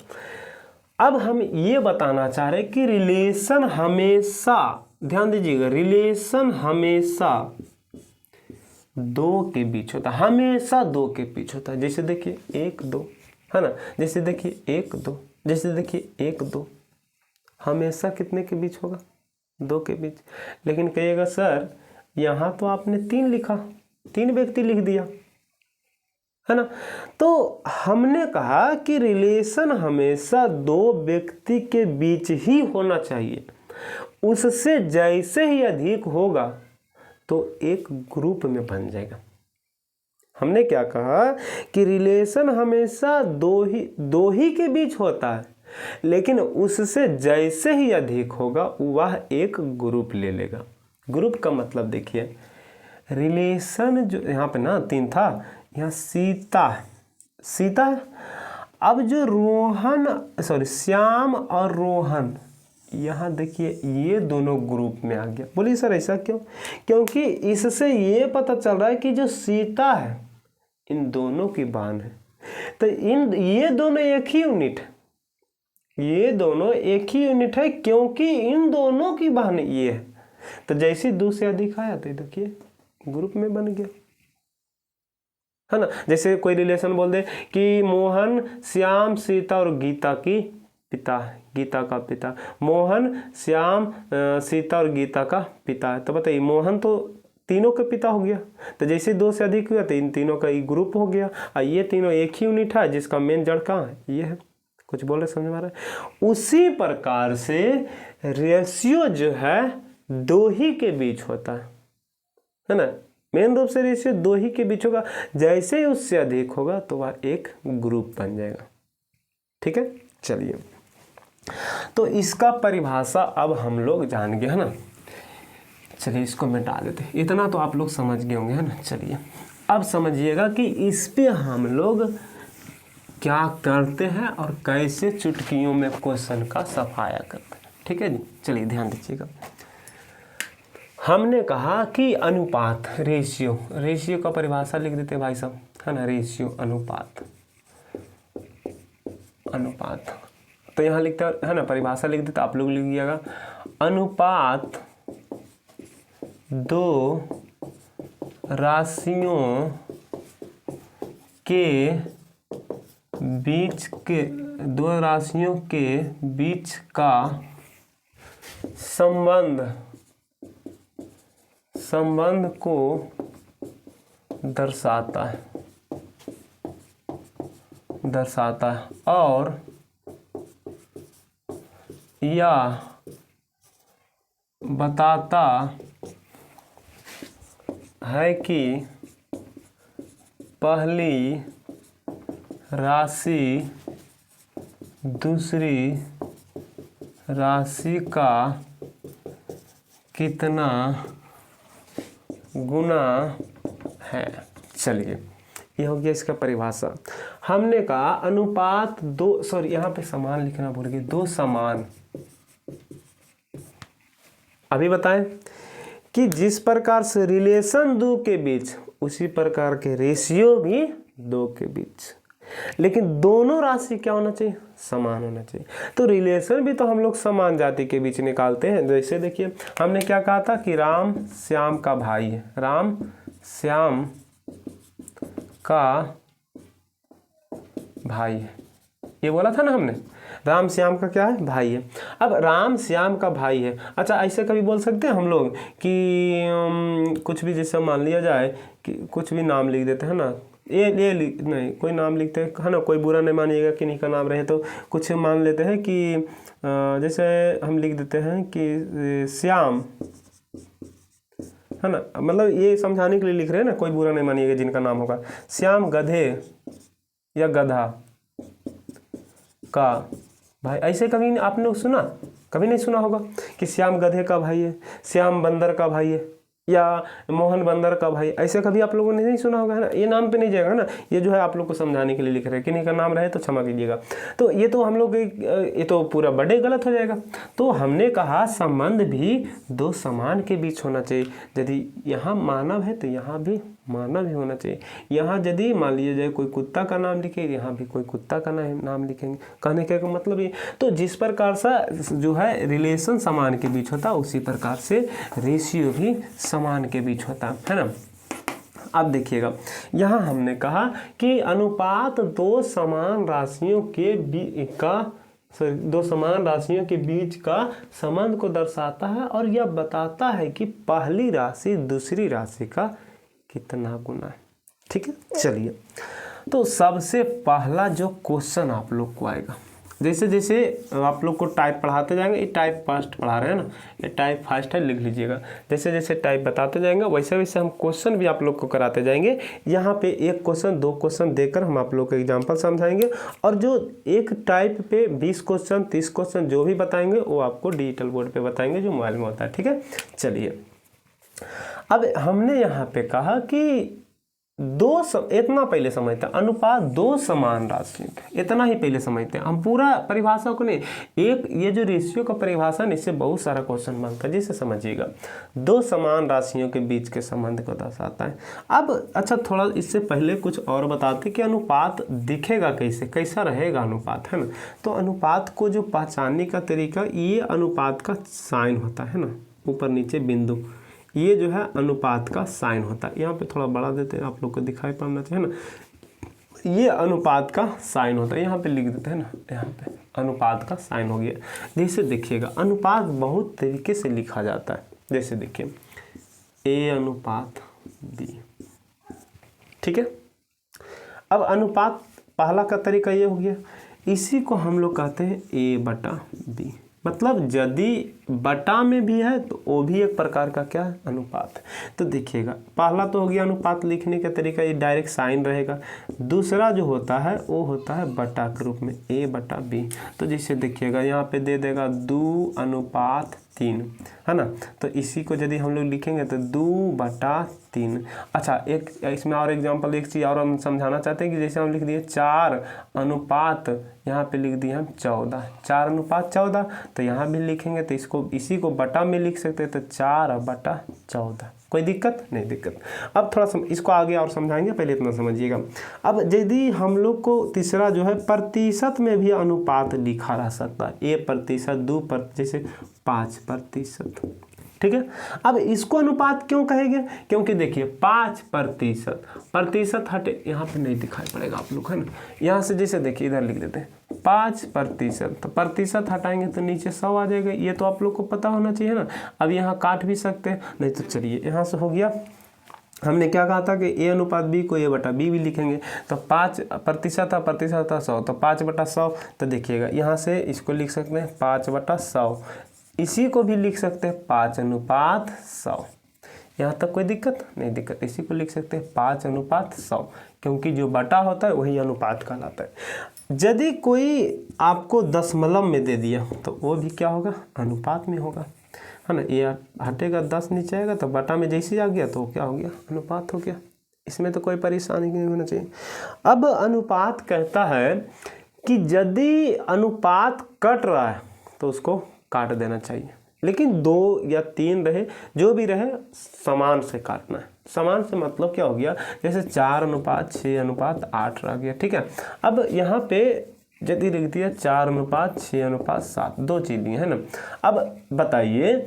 अब हम ये बताना चाह रहे हैं कि रिलेशन हमेशा, ध्यान दीजिएगा, रिलेशन हमेशा दो के बीच होता है, हमेशा दो के बीच होता है। जैसे देखिए 1 2, है ना, जैसे देखिए 1 2, जैसे देखिए 1 2, हमेशा कितने के बीच होगा, 2 के बीच। लेकिन कहिएगा सर यहाँ तो आपने 3 लिखा, 3 व्यक्ति लिख दिया, है ना। तो हमने कहा कि रिलेशन हमेशा 2 व्यक्ति के बीच ही होना चाहिए, उससे जैसे ही अधिक होगा तो एक ग्रुप में बन जाएगा। हमने क्या कहा कि रिलेशन हमेशा दो ही के बीच होता है, लेकिन उससे जैसे ही अधिक होगा वह एक ग्रुप ले लेगा। ग्रुप का मतलब देखिए, रिलेशन जो यहाँ पे ना 3 था, यहाँ सीता, अब जो श्याम और रोहन, यहाँ देखिए ये दोनों ग्रुप में आ गया। बोलिए सर ऐसा क्यों, क्योंकि इससे ये पता चल रहा है कि जो सीता है इन दोनों की बहन है, तो ये दोनों एक ही यूनिट है, ये दोनों एक ही यूनिट है, क्योंकि इन दोनों की बहन ये है। तो जैसे 2 से अधिक आया तो देखिए ग्रुप में बन गया, है ना। जैसे कोई रिलेशन बोल दे कि मोहन श्याम सीता और गीता की पिता है, गीता का पिता, मोहन श्याम सीता और गीता का पिता है, तो बताइए मोहन तो तीनों के पिता हो गया। तो जैसे 2 से अधिक हुआ तो इन तीनों का एक ग्रुप हो गया, और ये तीनों एक ही यूनिट है जिसका मेन जड़ कहाँ है, ये है। कुछ बोले समझ में आ रहा है। उसी प्रकार से रेशियो जो है 2 ही के बीच होता है ना। मेन रूप से रेशियो 2 ही के बीच होगा, जैसे ही उससे अधिक होगा तो वह एक ग्रुप बन जाएगा, ठीक है। चलिए तो इसका परिभाषा अब हम लोग जान गए, है ना। चलिए इसको मिटा देते, इतना तो आप लोग समझ गए होंगे, है ना। चलिए अब समझिएगा कि इस पे हम लोग क्या करते हैं और कैसे चुटकियों में क्वेश्चन का सफाया करते हैं, ठीक है जी। चलिए ध्यान दीजिएगा, हमने कहा कि अनुपात, रेशियो का परिभाषा लिख देते भाई साहब, है ना। रेशियो अनुपात, तो यहाँ लिखते है ना, परिभाषा लिख देते, आप लोग लिख दिएगा, अनुपात 2 राशियों के बीच का संबंध को दर्शाता है, दर्शाता है और यह बताता है कि पहली राशि दूसरी राशि का कितना गुना है। चलिए, ये हो गया इसका परिभाषा। हमने कहा अनुपात दो, सॉरी यहाँ पे समान लिखना भूल गए, दो समान। अभी बताएं कि जिस प्रकार से रिलेशन दो के बीच, उसी प्रकार के रेशियो भी दो के बीच, लेकिन दोनों राशि क्या होना चाहिए, समान होना चाहिए। तो रिलेशन भी तो हम लोग समान जाति के बीच निकालते हैं। जैसे देखिए, हमने क्या कहा था कि राम श्याम का भाई है, राम श्याम का भाई है, ये बोला था ना हमने, राम श्याम का क्या है, भाई है। अब राम श्याम का भाई है, अच्छा ऐसे कभी बोल सकते हैं हम लोग कि कुछ भी, जैसे मान लिया जाए कि कुछ भी नाम लिख देते हैं ना, ये नहीं, कोई नाम लिखते हैं है ना, कोई बुरा नहीं मानिएगा कि नहीं का नाम रहे, तो कुछ मान लेते हैं कि जैसे हम लिख देते हैं कि श्याम, है ना, मतलब ये समझाने के लिए लिख रहे हैं ना, कोई बुरा नहीं मानिएगा जिनका नाम होगा। श्याम गधे या गधा का भाई, ऐसे कभी आपने सुना, कभी नहीं सुना होगा कि श्याम गधे का भाई है, श्याम बंदर का भाई है, या मोहन बंदर का भाई, ऐसे कभी आप लोगों ने नहीं सुना होगा, है ना। ये नाम पे नहीं जाएगा ना, ये जो है आप लोग को समझाने के लिए लिख रहे हैं, किन्हीं का नाम रहे तो क्षमा कीजिएगा। तो ये तो हम लोग, ये तो पूरा बड़े गलत हो जाएगा। तो हमने कहा संबंध भी दो समान के बीच होना चाहिए। यदि यहाँ मानव है तो यहाँ भी मानव ही होना चाहिए। यहाँ यदि मान लीजिए जाए कोई कुत्ता का नाम लिखे, यहाँ भी कोई कुत्ता का नाम लिखेंगे। कहने का मतलब ये, तो जिस प्रकार से जो है रिलेशन समान के बीच होता, उसी प्रकार से रेशियो भी समान के बीच होता है ना। अब देखिएगा, यहाँ हमने कहा कि अनुपात दो समान राशियों के दो समान राशियों के बीच का संबंध को दर्शाता है और यह बताता है कि पहली राशि दूसरी राशि का कितना गुना है। ठीक है, चलिए, तो सबसे पहला जो क्वेश्चन आप लोग को आएगा, जैसे जैसे आप लोग को टाइप पढ़ाते जाएंगे, ये टाइप फर्स्ट पढ़ा रहे हैं ना, ये टाइप फर्स्ट है, लिख लीजिएगा। जैसे जैसे टाइप बताते जाएंगे वैसे वैसे हम क्वेश्चन भी आप लोग को कराते जाएंगे। यहाँ पे एक क्वेश्चन दो क्वेश्चन देकर हम आप लोग को एग्जाम्पल समझाएंगे, और जो एक टाइप पे 20 क्वेश्चन 30 क्वेश्चन जो भी बताएंगे वो आपको डिजिटल बोर्ड पे बताएंगे, जो मोबाइल में होता है। ठीक है, चलिए, अब हमने यहाँ पे कहा कि इतना पहले समझते हैं, अनुपात दो समान राशियों का, इतना ही पहले समझते हैं हम, पूरा परिभाषा को नहीं। एक ये जो रेशियो का परिभाषा, इससे बहुत सारा क्वेश्चन बनता है, जिसे समझिएगा। दो समान राशियों के बीच के संबंध को दर्शाता है। अब अच्छा, थोड़ा इससे पहले कुछ और बताते कि अनुपात दिखेगा कैसे, कैसा रहेगा अनुपात, है ना। तो अनुपात को जो पहचानने का तरीका, ये अनुपात का साइन होता है ना, ऊपर नीचे बिंदु, ये जो है अनुपात का साइन होता है। यहाँ पे थोड़ा बड़ा देते हैं, आप लोग को दिखाई पड़ना चाहिए ना। ये अनुपात का साइन होता है, यहाँ पे लिख देते हैं ना, यहाँ पे अनुपात का साइन हो गया। जैसे देखिएगा, अनुपात बहुत तरीके से लिखा जाता है। जैसे देखिए, ए अनुपात बी, ठीक है। अब अनुपात पहला का तरीका ये हो गया, इसी को हम लोग कहते हैं ए बटा बी। मतलब यदि बटा में भी है तो वो भी एक प्रकार का क्या है, अनुपात। तो देखिएगा, पहला तो हो गया अनुपात लिखने का तरीका, ये डायरेक्ट साइन रहेगा। दूसरा जो होता है वो होता है बटा के रूप में, ए बटा बी। तो जैसे देखिएगा, यहाँ पे दे देगा 2 अनुपात 3, है ना। तो इसी को यदि हम लोग लिखेंगे तो 2 बटा 3। अच्छा, एक इसमें और एग्जांपल, एक चीज़ और हम समझाना चाहते हैं कि जैसे हम लिख दिए 4 अनुपात, यहाँ पे लिख दिए हम 14, 4 अनुपात 14। तो यहाँ भी लिखेंगे तो इसको, इसी को बटा में लिख सकते हैं, तो 4 बटा 14। कोई दिक्कत नहीं, दिक्कत। अब थोड़ा इसको आगे और समझाएंगे, पहले इतना समझिएगा। अब यदि हम लोग को तीसरा जो है, प्रतिशत में भी अनुपात लिखा रह सकता है, 1%, 2%, जैसे 5%, ठीक है। अब इसको अनुपात क्यों कहेंगे, क्योंकि देखिए 5%, प्रतिशत हटे, यहाँ पे नहीं दिखाई पड़ेगा आप लोग, है ना। यहाँ से जैसे देखिए, इधर लिख देते हैं 5%, तो प्रतिशत हटाएंगे तो नीचे 100 आ जाएगा। ये तो आप लोग को पता होना चाहिए ना। अब यहाँ काट भी सकते हैं, नहीं तो चलिए यहाँ से हो गया हमने क्या कहा था कि ए अनुपात बी को ए बटा बी भी लिखेंगे, तो 5% था, प्रतिशत था 100, तो 5/100। तो देखिएगा यहाँ से इसको लिख सकते हैं 5/100, इसी को भी लिख सकते हैं 5:100। यहाँ तक कोई दिक्कत नहीं, दिक्कत। इसी को लिख सकते हैं 5:100, क्योंकि जो बटा होता है वही अनुपात कहलाता है। यदि कोई आपको दशमलव में दे दिया तो वो भी क्या होगा, अनुपात में होगा, है ना। ये हटेगा 10 नीचे आएगा तो बटा में जैसे आ गया तो क्या हो गया, अनुपात हो गया। इसमें तो कोई परेशानी नहीं होना चाहिए। अब अनुपात कहता है कि यदि अनुपात कट रहा है तो उसको काट देना चाहिए, लेकिन 2 या 3 रहे, जो भी रहे समान से काटना है। समान से मतलब क्या हो गया, जैसे 4:6:8 रह गया, ठीक है। अब यहाँ पे यदि लिख दिया 4:6:7, 2 चीज़ दी है ना। अब बताइए,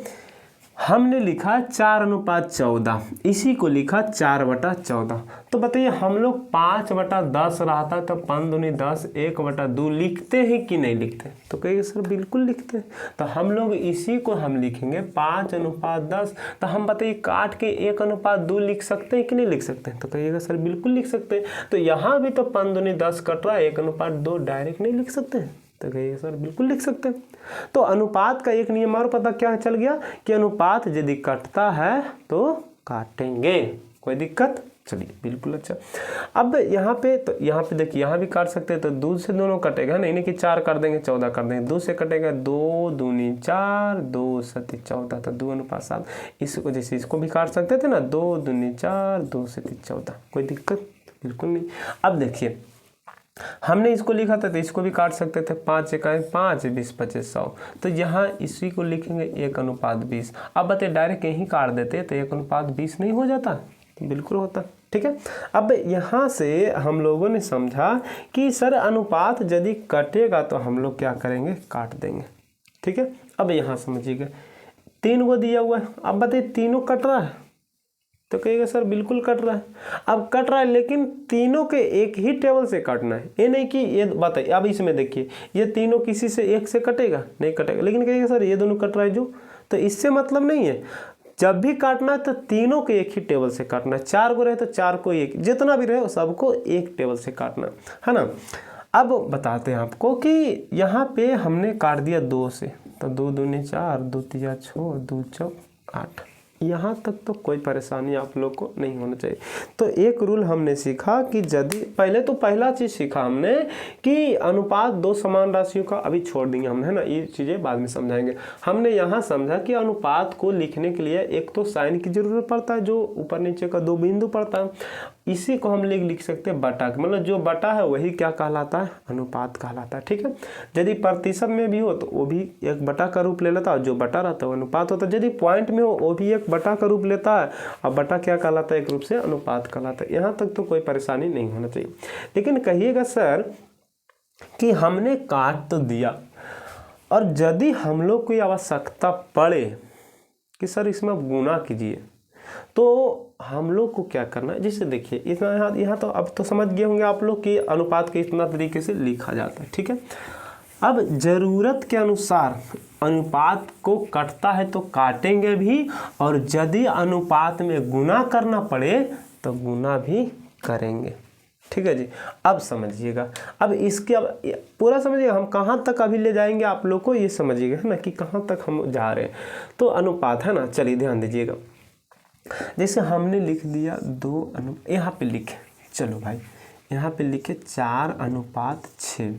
हमने लिखा 4:14, इसी को लिखा 4/14। तो बताइए हम लोग 5/10 रहा था तो 5 दूनी 10, 1/2 लिखते हैं कि नहीं लिखते? तो कहिए सर बिल्कुल लिखते हैं। तो हम लोग इसी को हम लिखेंगे 5:10। तो हम बताइए काट के 1:2 लिख सकते हैं कि नहीं लिख सकते हैं? तो कहिएगा सर बिल्कुल लिख सकते हैं। तो यहाँ भी तो 5 दूनी 10 कट रहा है, 1:2 डायरेक्ट नहीं लिख सकते हैं? तो कहिए सर बिल्कुल लिख सकते हैं। तो अनुपात का एक नियम और पता क्या चल गया कि अनुपात यदि कटता है तो काटेंगे, कोई दिक्कत? चलिए बिल्कुल अच्छा। अब यहाँ पे तो यहाँ पे देखिए, यहाँ भी काट सकते हैं, तो 2 से दोनों कटेगा ना, इन्हें कि 4 कर देंगे 14 कर देंगे, 2 से कटेगा 2 दूनी 4, 2 सती 14, तो 2:7। इसको जैसे इसको भी काट सकते थे ना, 2 दूनी 4, 2 सती 14, कोई दिक्कत बिल्कुल नहीं। अब देखिए हमने इसको लिखा था तो इसको भी काट सकते थे, 5×1=5, 20×25=100। तो यहाँ इसी को लिखेंगे 1:20। अब बताइए डायरेक्ट यहीं काट देते तो 1:20 नहीं हो जाता? बिल्कुल होता, ठीक है। अब यहाँ से हम लोगों ने समझा कि सर अनुपात यदि कटेगा तो हम लोग क्या करेंगे, काट देंगे, ठीक है। अब यहाँ समझिएगा 3 को दिया हुआ है, अब बताइए तीनों कट रहा है? तो कहिएगा सर बिल्कुल कट रहा है। अब कट रहा है लेकिन तीनों के एक ही टेबल से काटना है, ये नहीं कि ये बताइए। अब इसमें देखिए ये तीनों किसी से एक से कटेगा नहीं कटेगा, लेकिन कहिएगा सर ये दोनों कट रहा है जो, तो इससे मतलब नहीं है। जब भी काटना है तो तीनों के एक ही टेबल से काटना है। 4 को रहे तो 4 को एक, जितना भी रहे सबको एक टेबल से काटना है ना। अब बताते हैं आपको कि यहाँ पे हमने काट दिया 2 से, तो 2 दूनी 4, 2 तिया 6, 2 चौक 8। यहाँ तक तो कोई परेशानी आप लोग को नहीं होना चाहिए। तो एक रूल हमने सीखा कि यदि पहला चीज़ सीखा हमने कि अनुपात 2 समान राशियों का, अभी छोड़ देंगे हमने, है ना, ये चीज़ें बाद में समझाएंगे। हमने यहाँ समझा कि अनुपात को लिखने के लिए एक तो साइन की जरूरत पड़ता है, जो ऊपर नीचे का 2 बिंदु पड़ता है, इसी को हम लिख सकते हैं बटा, मतलब जो बटा है वही क्या कहलाता है, अनुपात कहलाता है, ठीक है। यदि प्रतिशत में भी हो तो वो भी एक बटा का रूप ले लेता है, जो बटा रहता है वो अनुपात होता है। यदि पॉइंट में हो वो भी एक बटा का रूप लेता है, और बटा क्या कहलाता है, एक रूप से अनुपात कहलाता है। यहाँ तक तो कोई परेशानी नहीं होना चाहिए। लेकिन कहिएगा सर कि हमने काट तो दिया, और यदि हम लोग को आवश्यकता पड़े कि सर इसमें गुना कीजिए, तो हम लोग को क्या करना है, जैसे देखिए इतना यहाँ तो अब तो समझ गए होंगे आप लोग कि अनुपात के इतना तरीके से लिखा जाता है, ठीक है। अब ज़रूरत के अनुसार अनुपात को कटता है तो काटेंगे भी, और यदि अनुपात में गुना करना पड़े तो गुना भी करेंगे, ठीक है जी। अब समझिएगा, अब इसके अब पूरा समझिएगा, हम कहाँ तक अभी ले जाएंगे आप लोग को ये समझिएगा, है ना, कि कहाँ तक हम जा रहे हैं। तो अनुपात है ना, चलिए ध्यान दीजिएगा। जैसे हमने लिख दिया 2 यहाँ पे लिखे, चलो भाई यहाँ पे लिखे 4:6,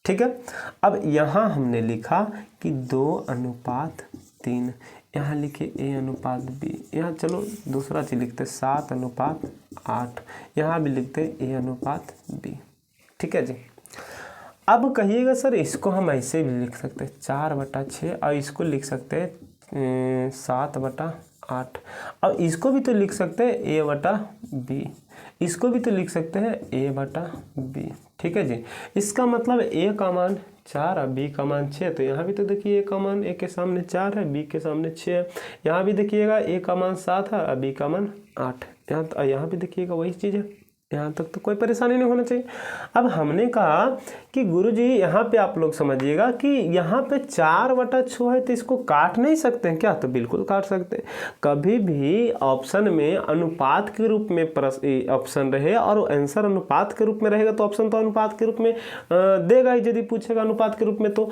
ठीक है। अब यहाँ हमने लिखा कि 2:3, यहाँ लिखे A:B, यहाँ चलो दूसरा चीज लिखते 7:8, यहाँ भी लिखते A:B, ठीक है जी। अब कहिएगा सर इसको हम ऐसे भी लिख सकते हैं 4/6, और इसको लिख सकते हैं 7/8। अब इसको भी तो लिख सकते हैं A/B, इसको भी तो लिख सकते हैं A/B, ठीक है जी। इसका मतलब A का मान 4 और B का मान 6, तो यहाँ भी तो देखिए A का मान A के सामने 4 है, B के सामने 6 है। यहाँ भी देखिएगा A का मान 7 है और B का मान 8, यहाँ भी देखिएगा वही चीज़ है, यहाँ तक तो कोई परेशानी नहीं होना चाहिए। अब हमने कहा कि गुरुजी यहाँ पे आप लोग समझिएगा कि यहाँ पे 4/6 है तो इसको काट नहीं सकते हैं क्या? तो बिल्कुल काट सकते हैं। कभी भी ऑप्शन में अनुपात के रूप में ऑप्शन रहे और आंसर अनुपात के रूप में रहेगा तो ऑप्शन तो अनुपात के रूप में देगा ही यदि पूछेगा अनुपात के रूप में। तो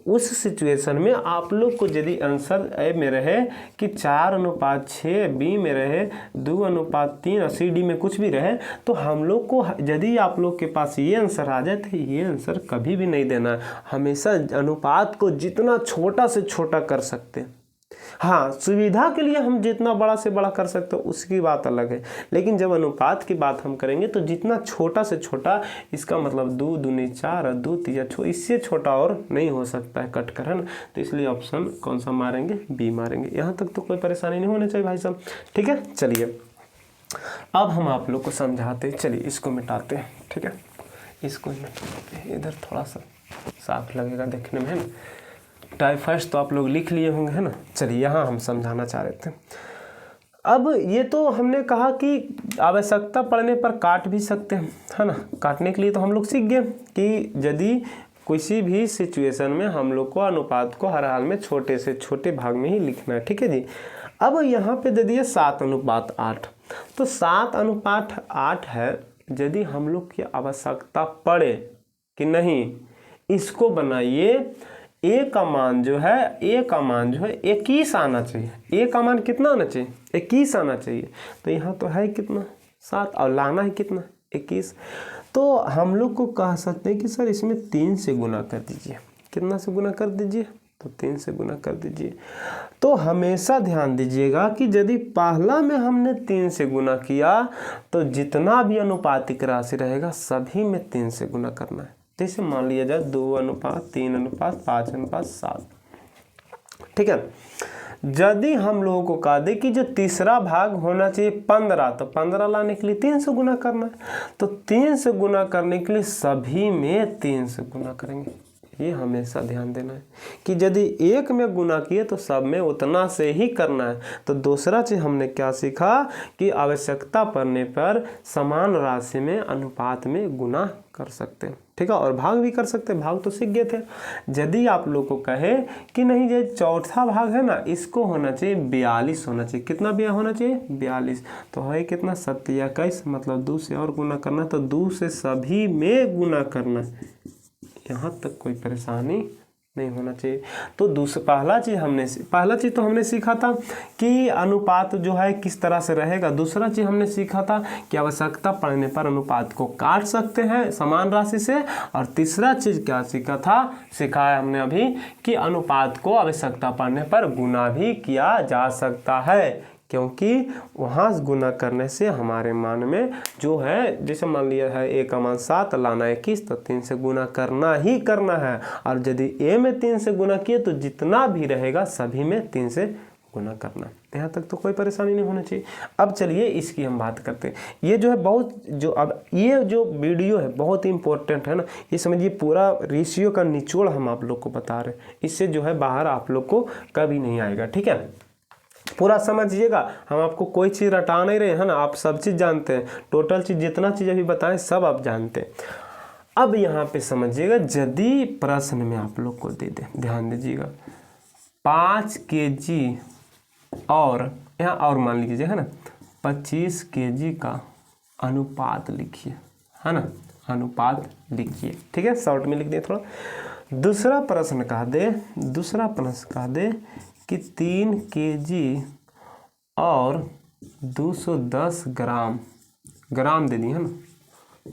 उस सिचुएशन में आप लोग को यदि आंसर ए में रहे कि 4/6, बी में रहे 2/3 और सी डी में कुछ भी रहे, तो हम लोग को यदि आप लोग के पास ये आंसर आ जाए तो ये आंसर कभी भी नहीं देना है। हमेशा अनुपात को जितना छोटा से छोटा कर सकते हैं। हाँ, सुविधा के लिए हम जितना बड़ा से बड़ा कर सकते हैं उसकी बात अलग है, लेकिन जब अनुपात की बात हम करेंगे तो जितना छोटा से छोटा, इसका मतलब 2 दूनी 4 और 2 तीया 6, इससे छोटा और नहीं हो सकता है कट कर, है ना। तो इसलिए ऑप्शन कौन सा मारेंगे? बी मारेंगे। यहाँ तक तो कोई परेशानी नहीं होनी चाहिए भाई साहब, ठीक है। चलिए अब हम आप लोग को समझाते हैं। चलिए इसको मिटाते हैं, ठीक है, इसको मिटाते हैं, इधर थोड़ा सा साफ लगेगा देखने में, है ना। टाइफाइड तो आप लोग लिख लिए होंगे, है ना। चलिए यहाँ हम समझाना चाह रहे थे। अब ये तो हमने कहा कि आवश्यकता पड़ने पर काट भी सकते हैं, है ना। काटने के लिए तो हम लोग सीख गए कि यदि किसी भी सिचुएशन में हम लोग को अनुपात को हर हाल में छोटे से छोटे भाग में ही लिखना है, ठीक है जी। अब यहाँ पे दे दिए 7/8, तो 7/8 है। यदि हम लोग की आवश्यकता पड़े कि नहीं, इसको बनाइए, ए का मान जो है 21 आना चाहिए। ए का मान कितना आना चाहिए? 21 आना चाहिए। तो यहाँ तो है कितना? 7, और लाना है कितना? 21। तो हम लोग को कह सकते हैं कि सर इसमें 3 से गुना कर दीजिए। कितना से गुना कर दीजिए? तो 3 से गुना कर दीजिए। तो हमेशा ध्यान दीजिएगा कि यदि पहला में हमने 3 से गुना किया तो जितना भी अनुपातिक राशि रहेगा सभी में 3 से गुना करना है। जैसे मान लिया जाए 2:3:5:7, ठीक है। यदि हम लोगों को कहा दे कि जो तीसरा भाग होना चाहिए 15, तो 15 लाने के लिए 3 से गुना करना है। तो 3 से गुना करने के लिए सभी में 3 से गुना करेंगे। ये हमेशा ध्यान देना है कि यदि एक में गुना किए तो सब में उतना से ही करना है। तो दूसरा चीज हमने क्या सीखा कि आवश्यकता पड़ने पर समान राशि में अनुपात में गुना कर सकते हैं, ठीक है, और भाग भी कर सकते हैं। भाग तो सीख गए थे। यदि आप लोग को कहे कि नहीं ये चौथा भाग है ना, इसको होना चाहिए 42 होना चाहिए। कितना भी होना चाहिए? 42। तो है कितना? 7×21, मतलब 2 से और गुना करना, तो 2 से सभी में गुना करना। यहाँ तक कोई परेशानी नहीं होना चाहिए। तो पहला चीज़ तो हमने सीखा था कि अनुपात जो है किस तरह से रहेगा। दूसरा चीज़ हमने सीखा था कि आवश्यकता पड़ने पर अनुपात को काट सकते हैं समान राशि से। और तीसरा चीज़ क्या सीखा है हमने अभी कि अनुपात को आवश्यकता पड़ने पर गुना भी किया जा सकता है, क्योंकि वहाँ गुना करने से हमारे मान में जो है, जैसे मान लिया है ए का मान 7, लाना 21, तो 3 से गुना करना ही करना है। और यदि ए में 3 से गुना किए तो जितना भी रहेगा सभी में 3 से गुना करना। यहाँ तक तो कोई परेशानी नहीं होना चाहिए। अब चलिए इसकी हम बात करते हैं। ये जो है अब ये जो वीडियो है बहुत ही इंपॉर्टेंट है ना। ये समझिए पूरा रेशियो का निचोड़ हम आप लोग को बता रहे हैं। इससे जो है बाहर आप लोग को कभी नहीं आएगा, ठीक है। पूरा समझिएगा, हम आपको कोई चीज़ रटा नहीं रहे हैं ना, आप सब चीज़ जानते हैं। टोटल चीज़ जितना चीज़ अभी बताएं सब आप जानते हैं। अब यहाँ पे समझिएगा, यदि प्रश्न में आप लोग को दे दे, ध्यान दीजिएगा, 5 kg और यहाँ और मान लीजिए है ना 25 kg का अनुपात लिखिए, है ना, अनुपात लिखिए, ठीक है, शॉर्ट में लिख दिए थोड़ा। दूसरा प्रश्न कह दे कि 3 kg और 210 ग्राम दे दी है ना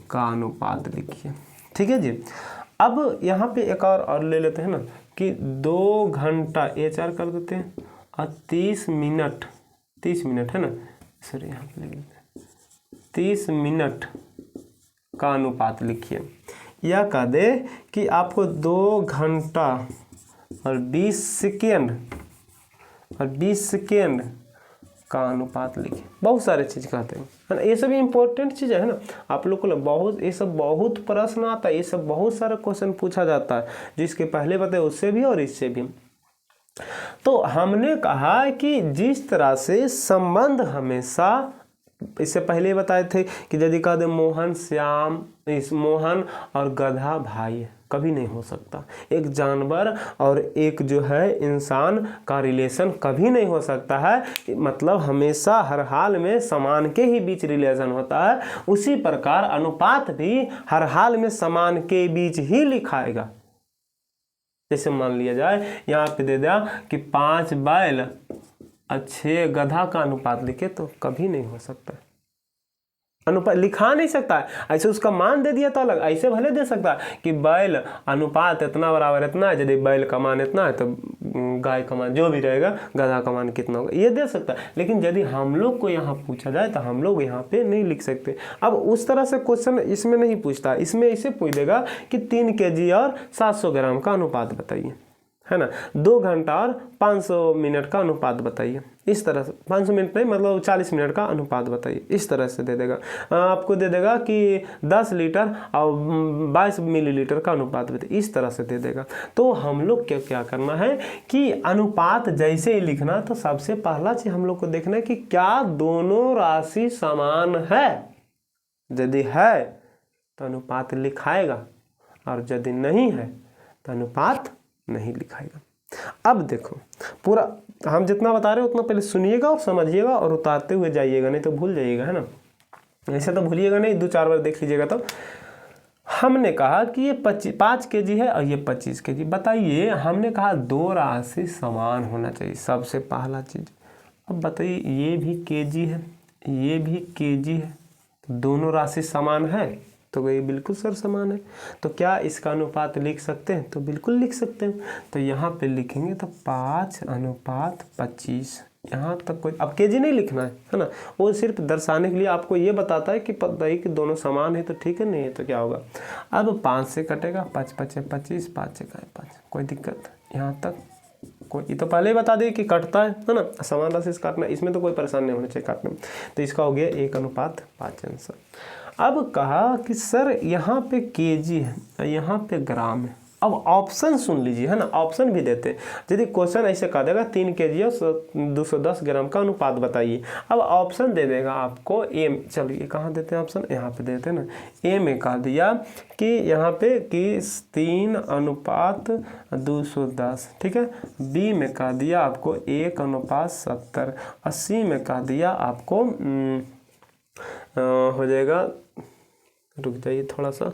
का अनुपात लिखिए, ठीक है जी। अब यहाँ पे एक और ले लेते हैं ना कि 2 घंटा HR कर देते हैं और 30 मिनट है ना, सॉरी यहाँ पे लिख देते हैं 30 मिनट का अनुपात लिखिए। या कह दे कि आपको 2 घंटा और 20 सेकेंड का अनुपात लिखिए। बहुत सारे चीज़ कहते हैं, है ना। ये सब इंपॉर्टेंट चीज़ है ना, आप लोग को ये सब बहुत प्रश्न आता है, ये सब बहुत सारा क्वेश्चन पूछा जाता है, जिसके पहले बताए उससे भी और इससे भी। तो हमने कहा कि जिस तरह से संबंध हमेशा इससे पहले बताए थे कि यदि कह दे मोहन श्याम, इस मोहन और गधा भाई है, कभी नहीं हो सकता। एक जानवर और एक जो है इंसान का रिलेशन कभी नहीं हो सकता है, मतलब हमेशा हर हाल में समान के ही बीच रिलेशन होता है। उसी प्रकार अनुपात भी हर हाल में समान के बीच ही लिखाएगा। जैसे मान लिया जाए यहाँ पे दे दिया कि 5 बैल और 6 गधा का अनुपात लिखे, तो कभी नहीं हो सकता, अनुपात लिखा नहीं सकता है। ऐसे उसका मान दे दिया तो अलग, ऐसे भले दे सकता है कि बैल अनुपात इतना बराबर इतना है, यदि बैल का मान इतना है तो गाय का मान जो भी रहेगा गधा का मान कितना होगा, ये दे सकता है। लेकिन यदि हम लोग को यहाँ पूछा जाए तो हम लोग यहाँ पे नहीं लिख सकते। अब उस तरह से क्वेश्चन इसमें नहीं पूछता, इसमें इसे पूछ देगा कि 3 kg और 700 ग्राम का अनुपात बताइए, है ना। 2 घंटा और 500 मिनट का अनुपात बताइए, इस तरह से 500 मिनट नहीं मतलब 40 मिनट का अनुपात बताइए, इस तरह से दे देगा। आपको दे देगा कि 10 लीटर और 22 मिलीलीटर का अनुपात बताइए, इस तरह से दे देगा। तो हम लोग क्या करना है कि अनुपात जैसे ही लिखना, तो सबसे पहला चीज हम लोग को देखना है कि क्या दोनों राशि समान है। यदि है तो अनुपात लिखाएगा, और यदि नहीं है तो अनुपात नहीं लिखाएगा। अब देखो पूरा हम जितना बता रहे हैं उतना पहले सुनिएगा और समझिएगा और उतारते हुए जाइएगा, नहीं तो भूल जाइएगा, है ना। ऐसे तो भूलिएगा नहीं, 2-4 बार देख लीजिएगा। तो हमने कहा कि ये 5 kg है और ये 25 kg। बताइए, हमने कहा 2 राशि समान होना चाहिए, सबसे पहला चीज। अब बताइए ये भी kg है, ये भी kg है, तो दोनों राशि समान है, तो ये बिल्कुल सर समान है। तो क्या इसका अनुपात लिख सकते हैं? तो बिल्कुल लिख सकते हैं। तो यहाँ पे लिखेंगे तो 5:25, यहाँ तक कोई, अब केजी नहीं लिखना है ना, वो सिर्फ दर्शाने के लिए आपको ये बताता है कि पता है कि दोनों समान है, तो ठीक है, नहीं है तो क्या होगा। अब 5 से कटेगा, 5×5 = 25, 5 × 5, कोई दिक्कत यहाँ तक कोई, ये तो पहले ही बता दिए कि कटता है ना, समान राशि से काटना, इसमें तो कोई परेशानी नहीं होनी चाहिए काटने में। तो इसका हो गया 1:5 आंसर। अब कहा कि सर यहाँ पे केजी है, यहाँ पे ग्राम है। अब ऑप्शन सुन लीजिए, है ना, ऑप्शन भी देते हैं। यदि क्वेश्चन ऐसे कह देगा 3 kg और 210 ग्राम का अनुपात बताइए, अब ऑप्शन दे देगा आपको ए। चलिए कहाँ देते हैं ऑप्शन, यहाँ पे देते हैं ना। ए में कह दिया कि यहाँ पे कि 3:210, ठीक है। बी में कह दिया आपको 1:70, और सी में कह दिया आपको हो जाएगा, रुक जाइए थोड़ा सा,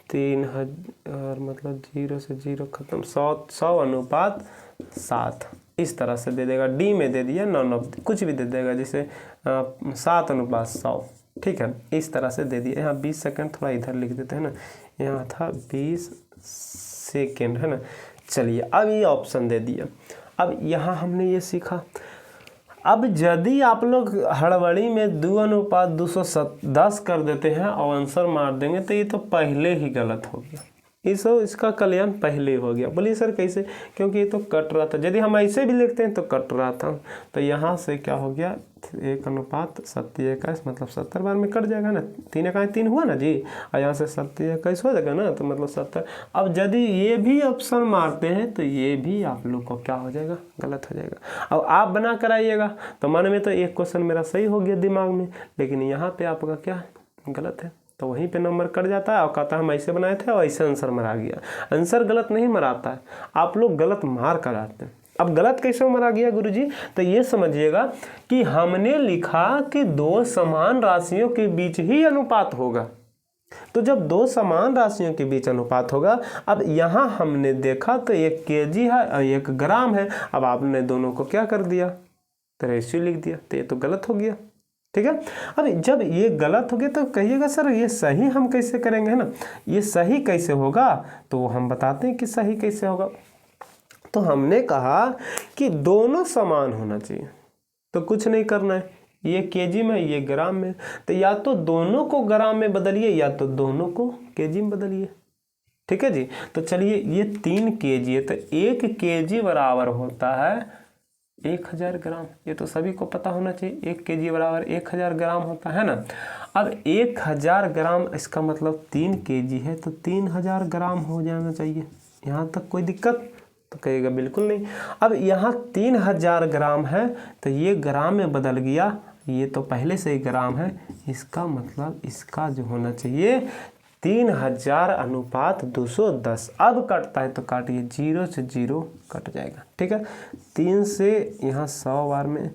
3000 मतलब 0 से 0 खत्म, 100:7, इस तरह से दे देगा। डी में दे दिया 9 कुछ भी दे देगा, जैसे 7:100, ठीक है, इस तरह से दे दिया। यहाँ 20 सेकंड थोड़ा इधर लिख देते हैं ना, यहाँ था 20 सेकंड, है ना। चलिए अब ये ऑप्शन दे दिया। अब यहाँ हमने ये सीखा। अब यदि आप लोग हड़बड़ी में 2:210 कर देते हैं और आंसर मार देंगे, तो ये तो पहले ही गलत हो गया, इसका कल्याण पहले हो गया। बोलिए सर कैसे? क्योंकि ये तो कट रहा था, यदि हम ऐसे भी लिखते हैं तो कट रहा था। तो यहाँ से क्या हो गया, 1:70 मतलब 70 बार में कट जाएगा ना, 3 हुआ ना जी, और यहाँ से 70 हो जाएगा ना, तो मतलब 70। अब यदि ये भी ऑप्शन मारते हैं तो ये भी आप लोग को क्या हो जाएगा, गलत हो जाएगा। अब आप बना कर आइएगा, तो मन में तो एक क्वेश्चन मेरा सही हो गया दिमाग में, लेकिन यहाँ पे आपका क्या गलत है, तो वहीं पे नंबर कट जाता है और कहता है हम ऐसे बनाए थे और ऐसे आंसर मरा गया। आंसर गलत नहीं मराता है, आप लोग गलत मार कर आते हैं। अब गलत कैसे मरा गया गुरुजी? तो ये समझिएगा कि हमने लिखा कि 2 समान राशियों के बीच ही अनुपात होगा। तो जब 2 समान राशियों के बीच अनुपात होगा, अब यहाँ हमने देखा तो 1 kg है और 1 ग्राम है। अब आपने दोनों को क्या कर दिया, तो रेशियो लिख दिया, तो ये तो गलत हो गया, ठीक है। अब जब ये गलत हो गया तो कहिएगा सर ये सही हम कैसे करेंगे, है ना, ये सही कैसे होगा, तो हम बताते हैं कि सही कैसे होगा। तो हमने कहा कि दोनों समान होना चाहिए, तो कुछ नहीं करना है, ये केजी में ये ग्राम में, तो या तो दोनों को ग्राम में बदलिए या तो दोनों को केजी में बदलिए, ठीक है जी। तो चलिए ये 3 kg है, तो 1 kg बराबर होता है 1000 ग्राम, ये तो सभी को पता होना चाहिए। 1 kg बराबर 1000 ग्राम होता है ना। अब 1000 ग्राम इसका मतलब 3 kg है, तो 3000 ग्राम हो जाना चाहिए। यहाँ तक कोई दिक्कत? तो कहिएगा बिल्कुल नहीं। अब यहाँ 3000 ग्राम है, तो ये ग्राम में बदल गया, ये तो पहले से ही ग्राम है, इसका मतलब इसका जो होना चाहिए 3000 अनुपात 210। अब कटता है तो काटिए, 0 से 0 कट जाएगा, ठीक है। 3 से यहाँ 100 बार में,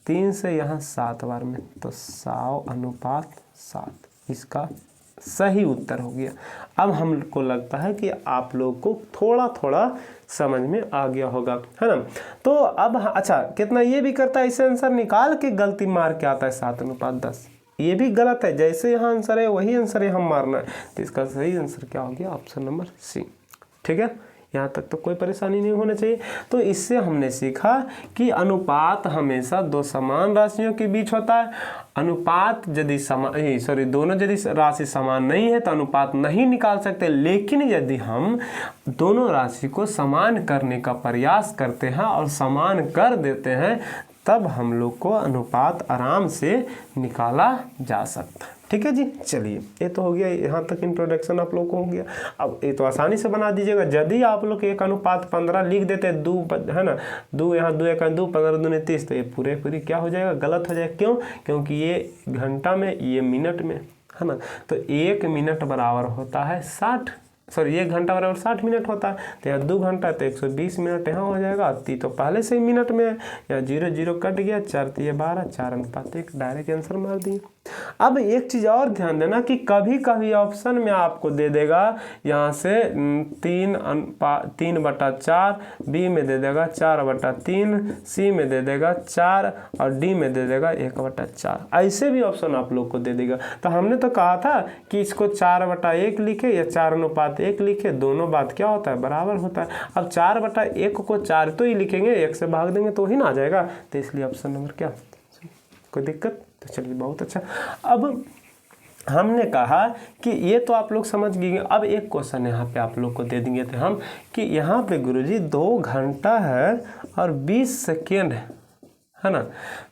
3 से यहाँ 7 बार में, तो 100 अनुपात 7 इसका सही उत्तर हो गया। अब हमको लगता है कि आप लोग को थोड़ा थोड़ा समझ में आ गया होगा, है ना। तो अब अच्छा, कितना ये भी करता है, इसे आंसर निकाल के गलती मार के आता है 7 अनुपात 10, ये भी गलत है। जैसे यहाँ आंसर है वही आंसर है हम मारना है, तो इसका सही आंसर क्या हो गया, ऑप्शन नंबर सी, ठीक है। यहाँ तक तो कोई परेशानी नहीं होना चाहिए। तो इससे हमने सीखा कि अनुपात हमेशा दो समान राशियों के बीच होता है। अनुपात यदि दोनों यदि राशि समान नहीं है तो अनुपात नहीं निकाल सकते, लेकिन यदि हम दोनों राशि को समान करने का प्रयास करते हैं और समान कर देते हैं, तब हम लोग को अनुपात आराम से निकाला जा सकता है, ठीक है जी। चलिए, ये तो हो गया, यहाँ तक इंट्रोडक्शन आप लोग को हो गया। अब ये तो आसानी से बना दीजिएगा। यदि आप लोग 1 अनुपात 15 लिख देते हैं, 2 है ना, 2 यहाँ 2 1 2 15 2 30, तो ये पूरी क्या हो जाएगा, गलत हो जाएगा। क्यों? क्योंकि ये घंटा में, ये मिनट में, है ना। तो 1 मिनट बराबर होता है 60, 1 घंटा बराबर 60 मिनट होता है। तो यहाँ 2 घंटा तो 120 मिनट यहाँ हो जाएगा। ती तो पहले से ही मिनट में है, यहाँ 0 0 कट गया, 4 3 12, 4 अनुपात 1, डायरेक्ट आंसर मार दिए। अब एक चीज़ और ध्यान देना कि कभी कभी ऑप्शन में आपको दे देगा यहाँ से 3/4, बी में दे देगा 4/3, सी में दे देगा 4 और डी में दे देगा 1/4। ऐसे भी ऑप्शन आप लोग को दे देगा। तो हमने तो कहा था कि इसको 4/1 लिखे या 4 अनुपात 1 लिखे, दोनों बात क्या होता है, बराबर होता है। अब 4/1 को 4 तो ही लिखेंगे, 1 से भाग देंगे तो ही ना आ जाएगा। तो इसलिए ऑप्शन नंबर क्या, कोई दिक्कत? तो चलिए, बहुत अच्छा। अब हमने कहा कि ये तो आप लोग समझ गए। अब एक क्वेश्चन यहाँ पे आप लोग को दे देंगे थे हम कि यहाँ पे गुरुजी 2 घंटा है और 20 सेकेंड है ना।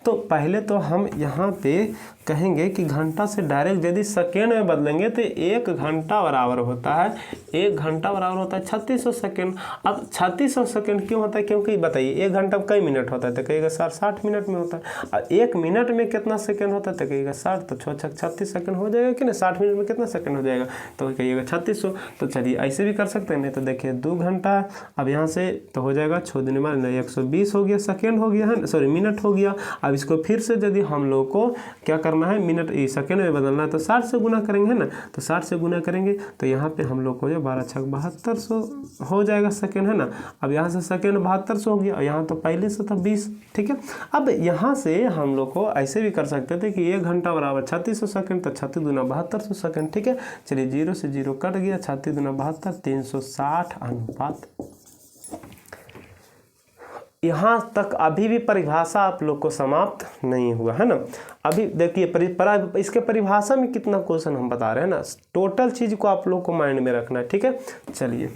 तो पहले तो हम यहाँ पे कहेंगे कि घंटा से डायरेक्ट यदि सेकेंड में बदलेंगे तो 1 घंटा बराबर होता है, 1 घंटा बराबर होता है 3600 सेकेंड। अब 3600 सेकेंड क्यों होता है? क्योंकि बताइए 1 घंटा कई मिनट होता है? तो कहेगा सर 60 मिनट में होता है। और 1 मिनट में कितना सेकेंड होता है? तो कहेगा 60, तो 36 सेकेंड हो जाएगा कि नहीं? 60 मिनट में कितना सेकेंड हो जाएगा? तो कहिएगा 3600। तो चलिए ऐसे भी कर सकते हैं। नहीं तो देखिए 2 घंटा, अब यहाँ से तो हो जाएगा 6 दिन बाद 120 हो गया, सेकेंड हो गया है, सॉरी मिनट हो गया। अब इसको फिर से यदि हम लोग को क्या करना है, मिनट सेकंड में बदलना है, तो 60 से गुना करेंगे, है ना। तो 60 से गुना करेंगे तो यहाँ पे हम लोग को जो 12 6 7200 हो जाएगा सेकंड, है ना। अब यहाँ से सेकंड 7200 हो गया और यहाँ तो पहले से था 20, ठीक है। अब यहाँ से हम लोग को ऐसे भी कर सकते थे कि 1 घंटा बराबर 3600 सेकंड, तो 36 दूना 7200 सेकंड, ठीक है। चलिए 0 से 0 कट गया, 36 दूना 72, 360 अनुपात। यहाँ तक अभी भी परिभाषा आप लोग को समाप्त नहीं हुआ, है ना। अभी देखिए इसके परिभाषा में कितना क्वेश्चन हम बता रहे हैं ना। टोटल चीज को आप लोग को माइंड में रखना है, ठीक है। चलिए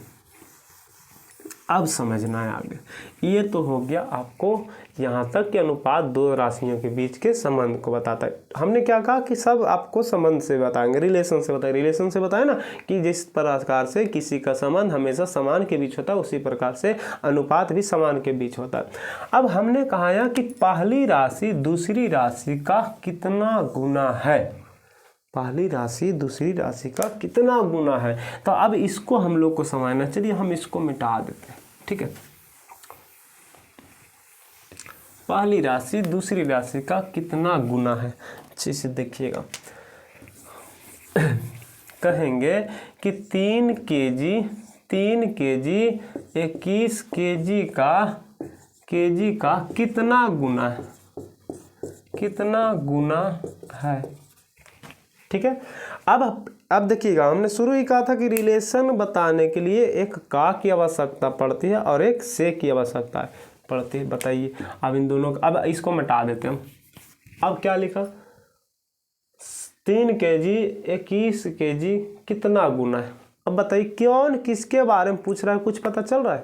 अब समझना है आगे। ये तो हो गया आपको यहाँ तक कि अनुपात 2 राशियों के बीच के संबंध को बताता है। हमने क्या कहा कि सब आपको संबंध से बताएंगे, रिलेशन से बताएंगे। रिलेशन से बताए ना कि जिस प्रकार से किसी का संबंध हमेशा समान के बीच होता है, उसी प्रकार से अनुपात भी समान के बीच होता है। अब हमने कहा कि पहली राशि दूसरी राशि का कितना गुना है, पहली राशि दूसरी राशि का कितना गुना है। तो अब इसको हम लोग को समझना। चलिए हम इसको मिटा देते हैं, ठीक है। पहली राशि दूसरी राशि का कितना गुना है, अच्छे से देखिएगा। कहेंगे कि 3 केजी 21 केजी का कितना गुना है, कितना गुना है, ठीक है। अब देखिएगा, हमने शुरू ही कहा था कि रिलेशन बताने के लिए एक का की आवश्यकता पड़ती है और एक से की आवश्यकता पड़ती है। बताइए अब इन दोनों, अब इसको मिटा देते हैं हम। अब क्या लिखा, 3 केजी 21 केजी कितना गुना है। अब बताइए कौन किसके बारे में पूछ रहा है, कुछ पता चल रहा है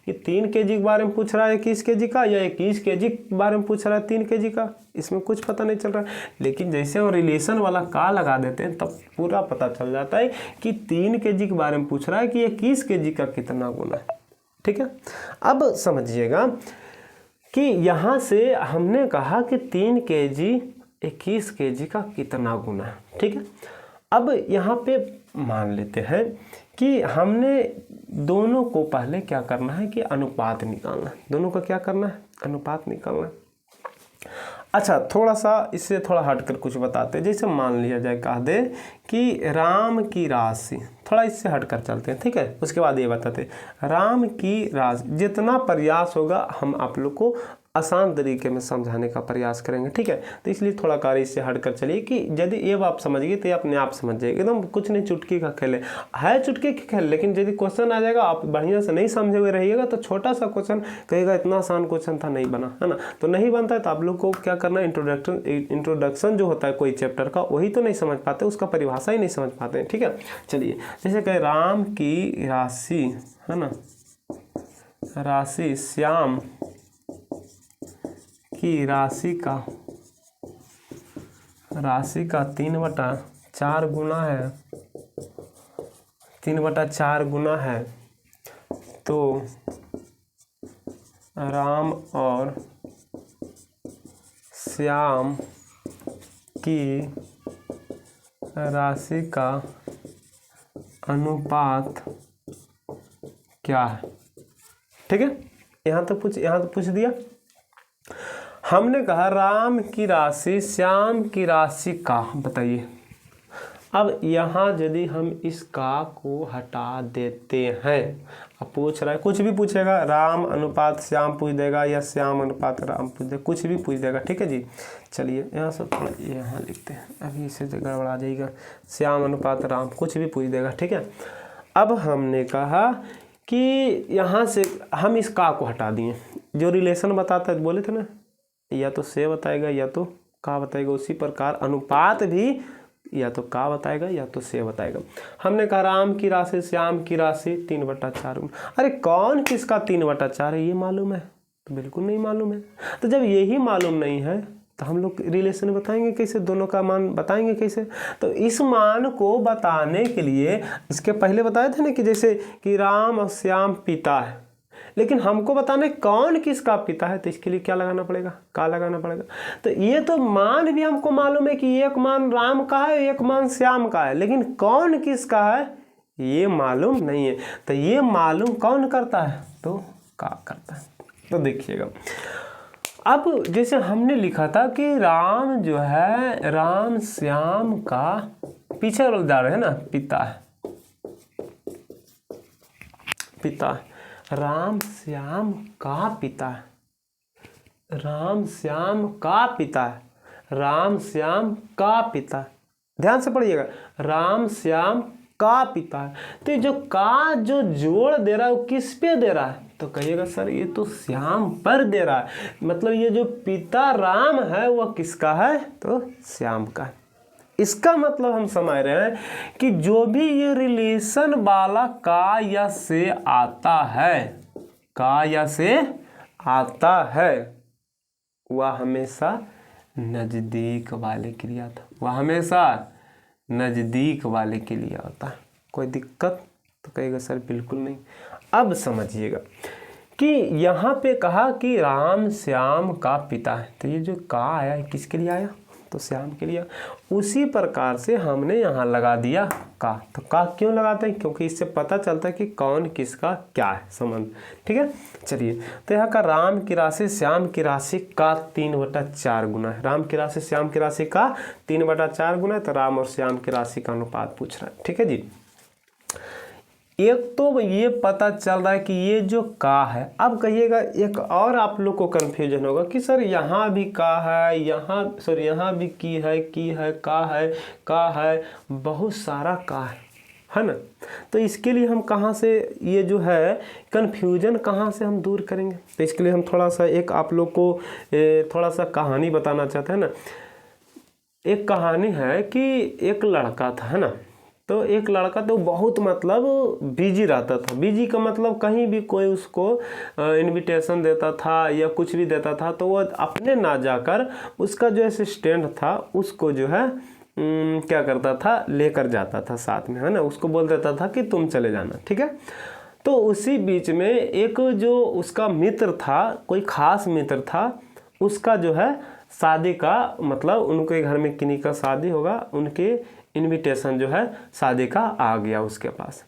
कि 3 केजी के बारे में पूछ रहा है 21 केजी का, या 21 केजी के बारे में पूछ रहा है 3 केजी का? इसमें कुछ पता नहीं चल रहा है। लेकिन जैसे हम रिलेशन वाला का लगा देते हैं तब पूरा पता चल जाता है कि 3 केजी के बारे में पूछ रहा है कि 21 केजी का कितना गुना है, ठीक है। अब समझिएगा कि यहाँ से हमने कहा कि 3 केजी 21 kg का कितना गुना है। ठीक है, अब यहाँ पे मान लेते हैं कि हमने दोनों को पहले क्या करना है कि अनुपात निकालना है। दोनों का क्या करना है, अनुपात निकालना है। अच्छा, थोड़ा सा इससे थोड़ा हटकर कुछ बताते हैं। जैसे मान लिया जाए, कह दे कि राम की राशि, थोड़ा इससे हटकर चलते हैं, ठीक है। उसके बाद ये बताते हैं राम की राशि, जितना प्रयास होगा हम आप लोग को आसान तरीके में समझाने का प्रयास करेंगे, ठीक है। तो इसलिए थोड़ा कार्य इससे हटकर चलिए कि यदि ये आप समझ गए तो ये अपने आप समझ जाएगा, एकदम कुछ नहीं, चुटकी का खेल है चुटकी का खेल। लेकिन यदि क्वेश्चन आ जाएगा, आप बढ़िया से नहीं समझे हुए रहिएगा तो छोटा सा क्वेश्चन कहेगा इतना आसान क्वेश्चन था, नहीं बना, है ना। तो नहीं बनता है तो आप लोग को क्या करना है, इंट्रोडक्शन जो होता है कोई चैप्टर का, वही तो नहीं समझ पाते, उसका परिभाषा ही नहीं समझ पाते हैं, ठीक है। चलिए, जैसे कहे राम की राशि, है ना, राशि श्याम की राशि का 3/4 गुना है, 3/4 गुना है, तो राम और श्याम की राशि का अनुपात क्या है। ठीक है, यहाँ तो पूछ दिया। हमने कहा राम की राशि श्याम की राशि का, बताइए। अब यहाँ यदि हम इस का को हटा देते हैं, अब पूछ रहा है, कुछ भी पूछेगा, राम अनुपात श्याम पूछ देगा या श्याम अनुपात राम पूछ देगा, कुछ भी पूछ देगा, ठीक है जी। चलिए यहाँ से थोड़ा यहाँ लिखते हैं, अभी इसे गड़बड़ा जाएगा, श्याम अनुपात राम, कुछ भी पूछ देगा, ठीक है। अब हमने कहा कि यहाँ से हम इस का को हटा दिए, जो रिलेशन बताता है, बोले थे ना, या तो से बताएगा या तो का बताएगा। उसी प्रकार अनुपात भी या तो का बताएगा या तो से बताएगा। हमने कहा राम की राशि श्याम की राशि 3/4। अरे कौन किसका 3/4 है ये मालूम है? तो बिल्कुल नहीं मालूम है। तो जब यही मालूम नहीं है तो हम लोग रिलेशन बताएंगे कैसे, दोनों का मान बताएंगे कैसे? तो इस मान को बताने के लिए इसके पहले बताए थे ना कि जैसे कि राम और श्याम पिता है, लेकिन हमको बताना है कौन किसका पिता है, तो इसके लिए क्या लगाना पड़ेगा, का लगाना पड़ेगा। तो ये तो मान भी हमको मालूम है कि एक मान राम का है, एक मान श्याम का है, लेकिन कौन किसका है ये मालूम नहीं है। तो ये मालूम कौन करता है, तो का करता है। तो देखिएगा, अब जैसे हमने लिखा था कि राम जो है, राम श्याम का पीछे वाला जा रहे हैं ना, पिता है, पिता, राम श्याम का पिता है, राम श्याम का पिता है, राम श्याम का पिता, ध्यान से पढ़िएगा, राम श्याम का पिता है। तो जो का जो जोड़ दे रहा है वो किस पे दे रहा है, तो कहिएगा सर ये तो श्याम पर दे रहा है, मतलब ये जो पिता राम है वह किसका है, तो श्याम का है। इसका मतलब हम समझ रहे हैं कि जो भी ये रिलेशन वाला का या से आता है, का या से आता है, वह हमेशा नजदीक वाले के लिए आता है, वह हमेशा नजदीक वाले के लिए आता है। कोई दिक्कत, तो कहेगा सर बिल्कुल नहीं। अब समझिएगा कि यहाँ पे कहा कि राम श्याम का पिता है, तो ये जो का आया है किसके लिए आया, तो श्याम के लिए। उसी प्रकार से हमने यहाँ लगा दिया का। तो का क्यों लगाते हैं, क्योंकि इससे पता चलता है कि कौन किसका क्या है संबंध, ठीक है। चलिए, तो यहाँ का राम की राशि श्याम की राशि का 3/4 गुना है, राम की राशि श्याम की राशि का 3/4 गुना है, तो राम और श्याम की राशि का अनुपात पूछ रहा है, ठीक है जी। एक तो ये पता चल रहा है कि ये जो का है। अब कहिएगा एक और आप लोग को कन्फ्यूजन होगा कि सर यहाँ भी का है, यहाँ सॉरी यहाँ भी की है, का है, बहुत सारा का है ना। तो इसके लिए हम कहाँ से ये जो है कन्फ्यूजन कहाँ से हम दूर करेंगे, तो इसके लिए हम थोड़ा सा एक आप लोग को थोड़ा सा कहानी बताना चाहते हैं ना। एक कहानी है कि एक लड़का था, है ना। तो एक लड़का तो बहुत मतलब बिजी रहता था। बिजी का मतलब कहीं भी कोई उसको इनविटेशन देता था या कुछ भी देता था तो वो अपने ना जाकर उसका जो असिस्टेंट था उसको जो है क्या करता था, लेकर जाता था साथ में, है ना। उसको बोल देता था कि तुम चले जाना, ठीक है। तो उसी बीच में एक जो उसका मित्र था, कोई खास मित्र था, उसका जो है शादी का मतलब उनके घर में किन्हीं का शादी होगा, उनके इनविटेशन जो है शादी का आ गया उसके पास।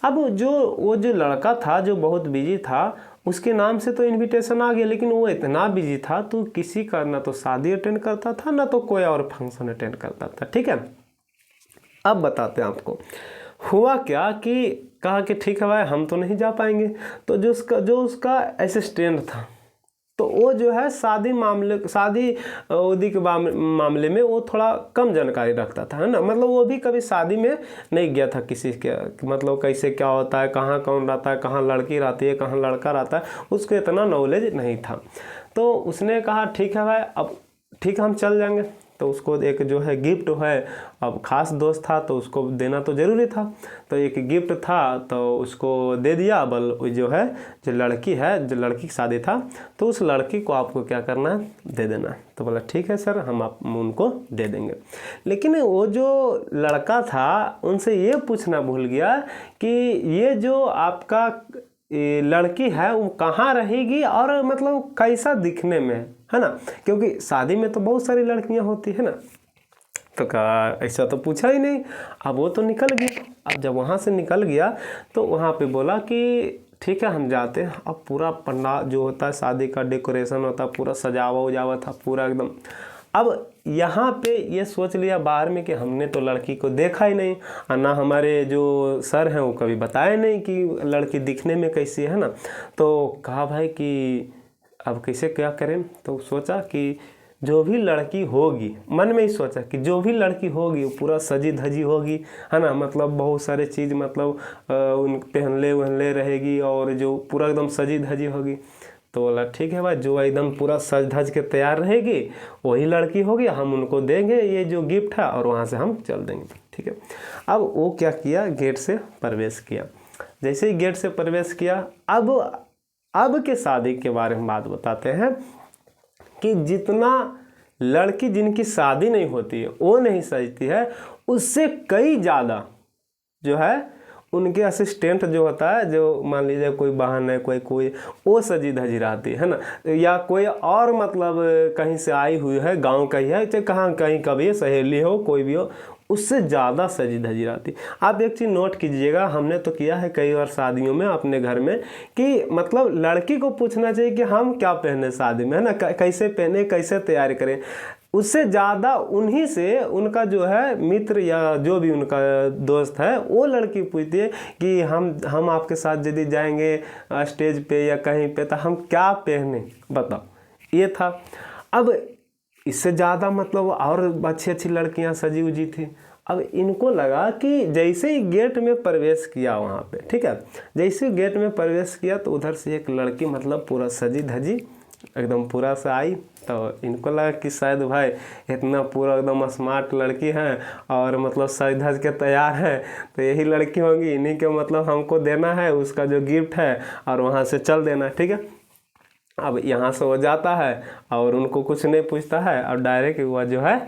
अब वो जो लड़का था जो बहुत बिजी था, उसके नाम से तो इनविटेशन आ गया, लेकिन वो इतना बिजी था तो किसी का ना तो शादी अटेंड करता था ना तो कोई और फंक्शन अटेंड करता था। ठीक है, अब बताते हैं आपको हुआ क्या कि कहा कि ठीक है भाई हम तो नहीं जा पाएंगे। तो जो उसका असिस्टेंट था तो वो जो है शादी उदी के मामले में वो थोड़ा कम जानकारी रखता था, है ना। मतलब वो भी कभी शादी में नहीं गया था किसी के, मतलब कैसे क्या होता है, कहाँ कौन रहता है, कहाँ लड़की रहती है, कहाँ लड़का रहता है, उसको इतना नॉलेज नहीं था। तो उसने कहा ठीक है भाई, अब ठीक है हम चल जाएंगे। तो उसको एक जो है गिफ्ट है, अब खास दोस्त था तो उसको देना तो ज़रूरी था, तो एक गिफ्ट था तो उसको दे दिया। बल जो है जो लड़की की शादी था तो उस लड़की को आपको क्या करना है, दे देना। तो बोला ठीक है सर, हम उनको दे देंगे। लेकिन वो जो लड़का था उनसे ये पूछना भूल गया कि ये जो आपका लड़की है वो कहाँ रहेगी और मतलब कैसा दिखने में है ना, क्योंकि शादी में तो बहुत सारी लड़कियां होती है ना। तो कहा ऐसा तो पूछा ही नहीं। अब वो तो निकल गया। अब जब वहाँ से निकल गया तो वहाँ पे बोला कि ठीक है हम जाते हैं। अब पूरा पंडाल जो होता है शादी का डेकोरेशन होता है, पूरा सजावा उजावा था पूरा एकदम। अब यहाँ पे ये सोच लिया बाहर में कि हमने तो लड़की को देखा ही नहीं, और ना हमारे जो सर हैं वो कभी बताए नहीं कि लड़की दिखने में कैसी है ना। तो कहा भाई कि अब कैसे क्या करें। तो सोचा कि जो भी लड़की होगी, मन में ही सोचा कि जो भी लड़की होगी वो पूरा सजी धजी होगी, है ना। मतलब बहुत सारे चीज़ मतलब उन पहनले वहनले रहेगी और जो पूरा एकदम सजी धजी होगी। तो बोला ठीक है भाई, जो एकदम पूरा सज धज के तैयार रहेगी वही लड़की होगी, हम उनको देंगे ये जो गिफ्ट है और वहाँ से हम चल देंगे। ठीक है, अब वो क्या किया, गेट से प्रवेश किया। जैसे ही गेट से प्रवेश किया, अब के शादी के बारे में बात बताते हैं कि जितना लड़की जिनकी शादी नहीं होती है वो नहीं सजती है, उससे कई ज़्यादा जो है उनके असिस्टेंट जो होता है, जो मान लीजिए कोई बहन है कोई वो सजी धजी रहती है ना, या कोई और मतलब कहीं से आई हुई है, गांव का ही है, चाहे कहाँ कहीं का भी है, सहेली हो कोई भी हो, उससे ज़्यादा सजी धजी रहती। आप एक चीज़ नोट कीजिएगा, हमने तो किया है कई बार शादियों में अपने घर में कि मतलब लड़की को पूछना चाहिए कि हम क्या पहने शादी में, है ना, कैसे पहने, कैसे तैयारी करें। उससे ज़्यादा उन्हीं से उनका जो है मित्र या जो भी उनका दोस्त है वो लड़की पूछती है कि हम आपके साथ यदि जाएंगे स्टेज पे या कहीं पे तो हम क्या पहने, बताओ। ये था। अब इससे ज़्यादा मतलब और अच्छी अच्छी लड़कियां सजी उजी थी। अब इनको लगा कि जैसे ही गेट में प्रवेश किया वहाँ पे, ठीक है, जैसे ही गेट में प्रवेश किया तो उधर से एक लड़की मतलब पूरा सजी धजी एकदम पूरा से आई। तो इनको लगा कि शायद भाई इतना पूरा एकदम स्मार्ट लड़की है और मतलब सज धज के तैयार है तो यही लड़की होगी, इन्हीं के मतलब हमको देना है उसका जो गिफ्ट है और वहाँ से चल देना। ठीक है, अब यहाँ से वो जाता है और उनको कुछ नहीं पूछता है और डायरेक्ट वह जो है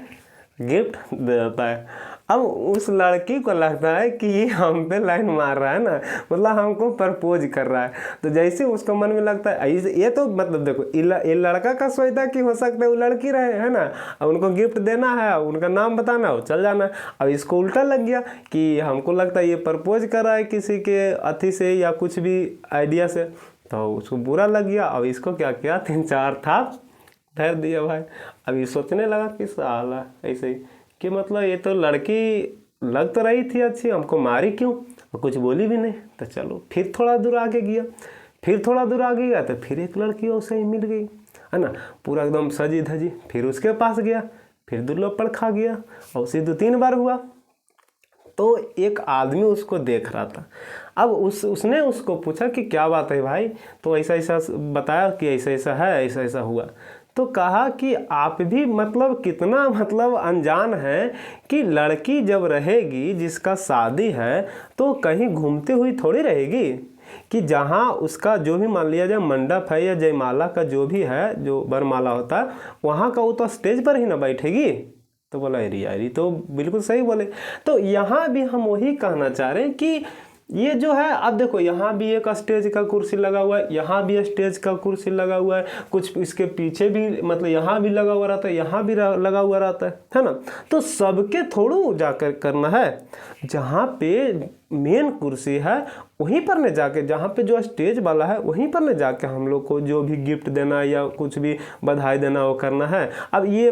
गिफ्ट दे देता है। अब उस लड़की को लगता है कि ये हम पे लाइन मार रहा है ना, मतलब हमको प्रपोज कर रहा है। तो जैसे उसको मन में लगता है ये तो मतलब देखो ये लड़का का सोचता कि हो सकता है वो लड़की रहे, है ना, अब उनको गिफ्ट देना है, उनका नाम बताना है, चल जाना है। अब इसको उल्टा लग गया कि हमको लगता है ये प्रपोज कर रहा है किसी के अथी से या कुछ भी आइडिया से, तो उसको बुरा लग गया। अब इसको क्या किया, 3-4 थाप धर दिया भाई। अब ये सोचने लगा कि साला ऐसे ही कि मतलब ये तो लड़की लग तो रही थी अच्छी, हमको मारी क्यों, कुछ बोली भी नहीं। तो चलो फिर थोड़ा दूर आगे गया, फिर थोड़ा दूर आगे गया तो फिर एक लड़की उसे ही मिल गई, है ना, पूरा एकदम सजी धजी। फिर उसके पास गया, फिर दुल्हन खा गया और उसे 2-3 बार हुआ। तो एक आदमी उसको देख रहा था। अब उसने उसको पूछा कि क्या बात है भाई, तो ऐसा ऐसा बताया कि ऐसा ऐसा है, ऐसा ऐसा हुआ। तो कहा कि आप भी मतलब कितना मतलब अनजान है कि लड़की जब रहेगी जिसका शादी है तो कहीं घूमती हुई थोड़ी रहेगी, कि जहाँ उसका जो भी मान लिया जाए मंडप है या जयमाला का जो भी है, जो वरमाला होता है वहाँ का, वो तो स्टेज पर ही ना बैठेगी। तो बोला यारी तो बिल्कुल सही बोले। तो यहाँ भी हम वही कहना चाह रहे हैं कि ये जो है, अब देखो यहाँ भी एक स्टेज का कुर्सी लगा हुआ है, यहाँ भी स्टेज का कुर्सी लगा हुआ है, कुछ इसके पीछे भी मतलब यहाँ भी लगा हुआ रहता है, यहाँ भी लगा हुआ रहता है ना। तो सबके थोड़ू जाकर करना है, जहाँ पे मेन कुर्सी है वहीं पर न जाके, जहाँ पे जो स्टेज वाला है वहीं पर न जाके हम लोग को जो भी गिफ्ट देना या कुछ भी बधाई देना वो करना है। अब ये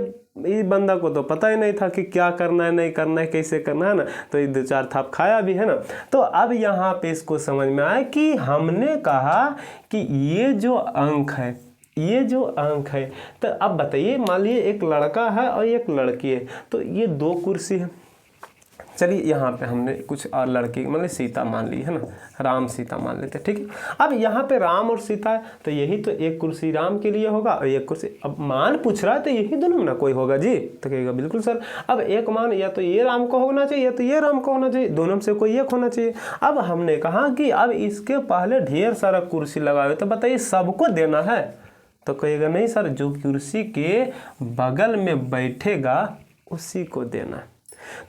बंदा को तो पता ही नहीं था कि क्या करना है, नहीं करना है, कैसे करना है ना, तो ये 2-4 थाप खाया भी है ना। तो अब यहाँ पे इसको समझ में आया कि हमने कहा कि ये जो अंक है, ये जो अंक है, तो अब बताइए मान लीजिए एक लड़का है और एक लड़की है, तो ये 2 कुर्सी है। चलिए यहाँ पे हमने कुछ और लड़की मतलब सीता मान ली है ना, राम सीता मान लेते हैं, ठीक है। अब यहाँ पे राम और सीता है, तो यही तो एक कुर्सी राम के लिए होगा और एक कुर्सी, अब मान पूछ रहा है तो यही दोनों में ना कोई होगा जी, तो कहेगा बिल्कुल सर। अब एक मान या तो ये राम को होना चाहिए या तो ये राम को होना चाहिए, दोनों में से कोई एक होना चाहिए। अब हमने कहा कि अब इसके पहले ढेर सारा कुर्सी लगाए, तो बताइए सबको देना है, तो कहेगा नहीं सर, जो कुर्सी के बगल में बैठेगा उसी को देना।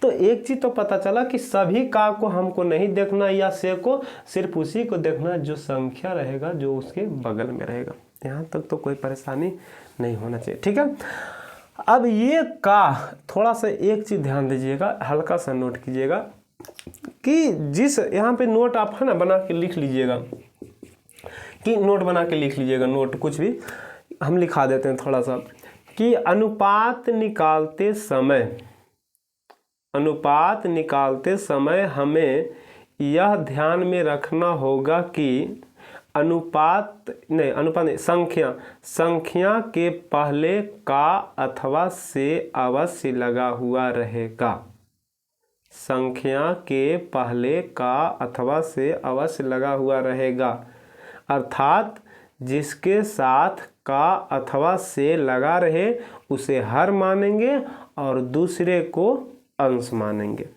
तो एक चीज तो पता चला कि सभी का को हमको नहीं देखना या से को, सिर्फ उसी को देखना जो संख्या रहेगा जो उसके बगल में रहेगा। यहाँ तक तो कोई परेशानी नहीं होना चाहिए, ठीक है। अब ये का थोड़ा सा एक चीज ध्यान दीजिएगा, हल्का सा नोट कीजिएगा कि जिस यहाँ पे नोट आप है ना बना के लिख लीजिएगा, कि नोट बना के लिख लीजिएगा, नोट कुछ भी हम लिखा देते हैं थोड़ा सा, कि अनुपात निकालते समय हमें यह ध्यान में रखना होगा कि संख्या के पहले का अथवा से अवश्य लगा हुआ रहेगा। संख्या के पहले का अथवा से अवश्य लगा हुआ रहेगा, अर्थात जिसके साथ का अथवा से लगा रहे उसे हर मानेंगे और दूसरे को अंश मानेंगे।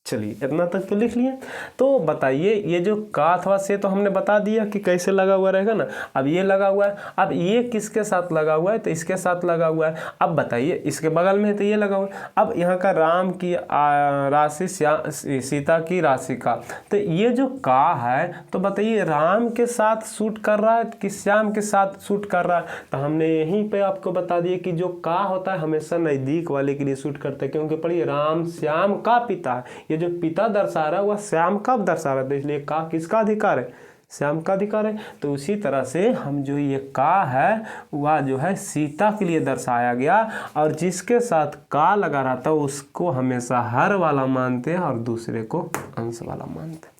चलिए इतना तक तो लिख लिए। तो बताइए ये जो का अथवा से तो हमने बता दिया कि कैसे लगा हुआ रहेगा ना। अब ये लगा हुआ है, अब ये किसके साथ लगा हुआ है, तो इसके साथ लगा हुआ है। अब बताइए इसके बगल में है तो ये लगा हुआ है। अब यहाँ का राम की राशि सीता की राशि का, तो ये जो का है तो बताइए राम के साथ सूट कर रहा है कि श्याम के साथ सूट कर रहा है। तो हमने यहीं पे आपको बता दिया कि जो का होता है हमेशा नज़दीक वाले के लिए सूट करता है, क्योंकि पढ़िए राम श्याम का पिता है, ये जो पिता दर्शा रहा है वह श्याम का दर्शा रहा है, तो इसलिए का किसका अधिकार है, श्याम का अधिकार है। तो उसी तरह से हम जो ये का है वह जो है सीता के लिए दर्शाया गया, और जिसके साथ का लगा रहा था उसको हमेशा हर वाला मानते हैं और दूसरे को अंश वाला मानते हैं।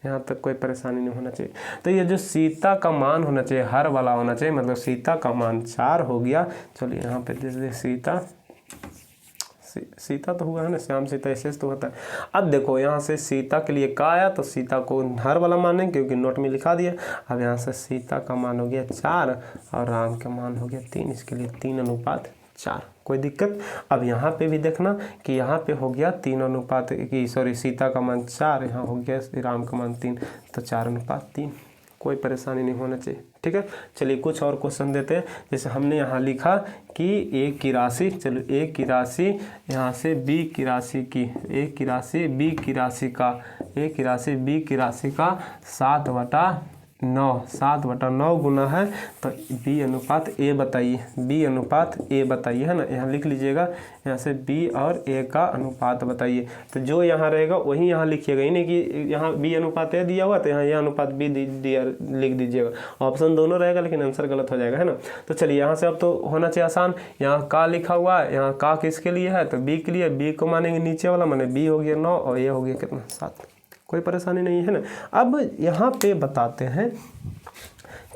यहाँ तक कोई परेशानी नहीं होना चाहिए। तो ये जो सीता का मान होना चाहिए हर वाला होना चाहिए, मतलब सीता का मान 4 हो गया। चलिए यहाँ पे जैसे सीता तो हुआ है ना, श्याम सीता ऐसे तो होता है। अब देखो यहाँ से सीता के लिए का आया तो सीता को हर वाला मानेंगे क्योंकि नोट में लिखा दिया। अब यहाँ से सीता का मान हो गया 4 और राम का मान हो गया 3, इसके लिए 3:4, कोई दिक्कत। अब यहाँ पे भी देखना कि यहाँ पे हो गया 3:, सीता का मान 4, यहाँ हो गया राम का मान 3, तो 4:3, कोई परेशानी नहीं होना चाहिए, ठीक है। चलिए कुछ और क्वेश्चन देते हैं। जैसे हमने यहाँ लिखा कि ए की राशि, चलो ए की राशि यहाँ से बी की राशि की, ए की राशि बी की राशि का, ए की राशि बी की राशि का 7/9 गुना है, तो बी अनुपात ए बताइए, बी अनुपात ए बताइए, है ना। यहाँ लिख लीजिएगा, यहाँ से बी और ए का अनुपात बताइए। तो जो यहाँ रहेगा वही यहाँ लिखिएगा, ही नहीं कि यहाँ बी अनुपात ए दिया हुआ तो यहाँ यह अनुपात बी दिया लिख दीजिएगा। ऑप्शन दोनों रहेगा लेकिन आंसर गलत हो जाएगा, है ना। तो चलिए यहाँ से अब तो होना चाहिए आसान। यहाँ का लिखा हुआ है, यहाँ का किसके लिए है, तो बी के लिए, बी को मानेंगे नीचे वाला, माने बी हो गया 9 और ये हो गया कितना 7, कोई परेशानी नहीं है ना। अब यहाँ पे बताते हैं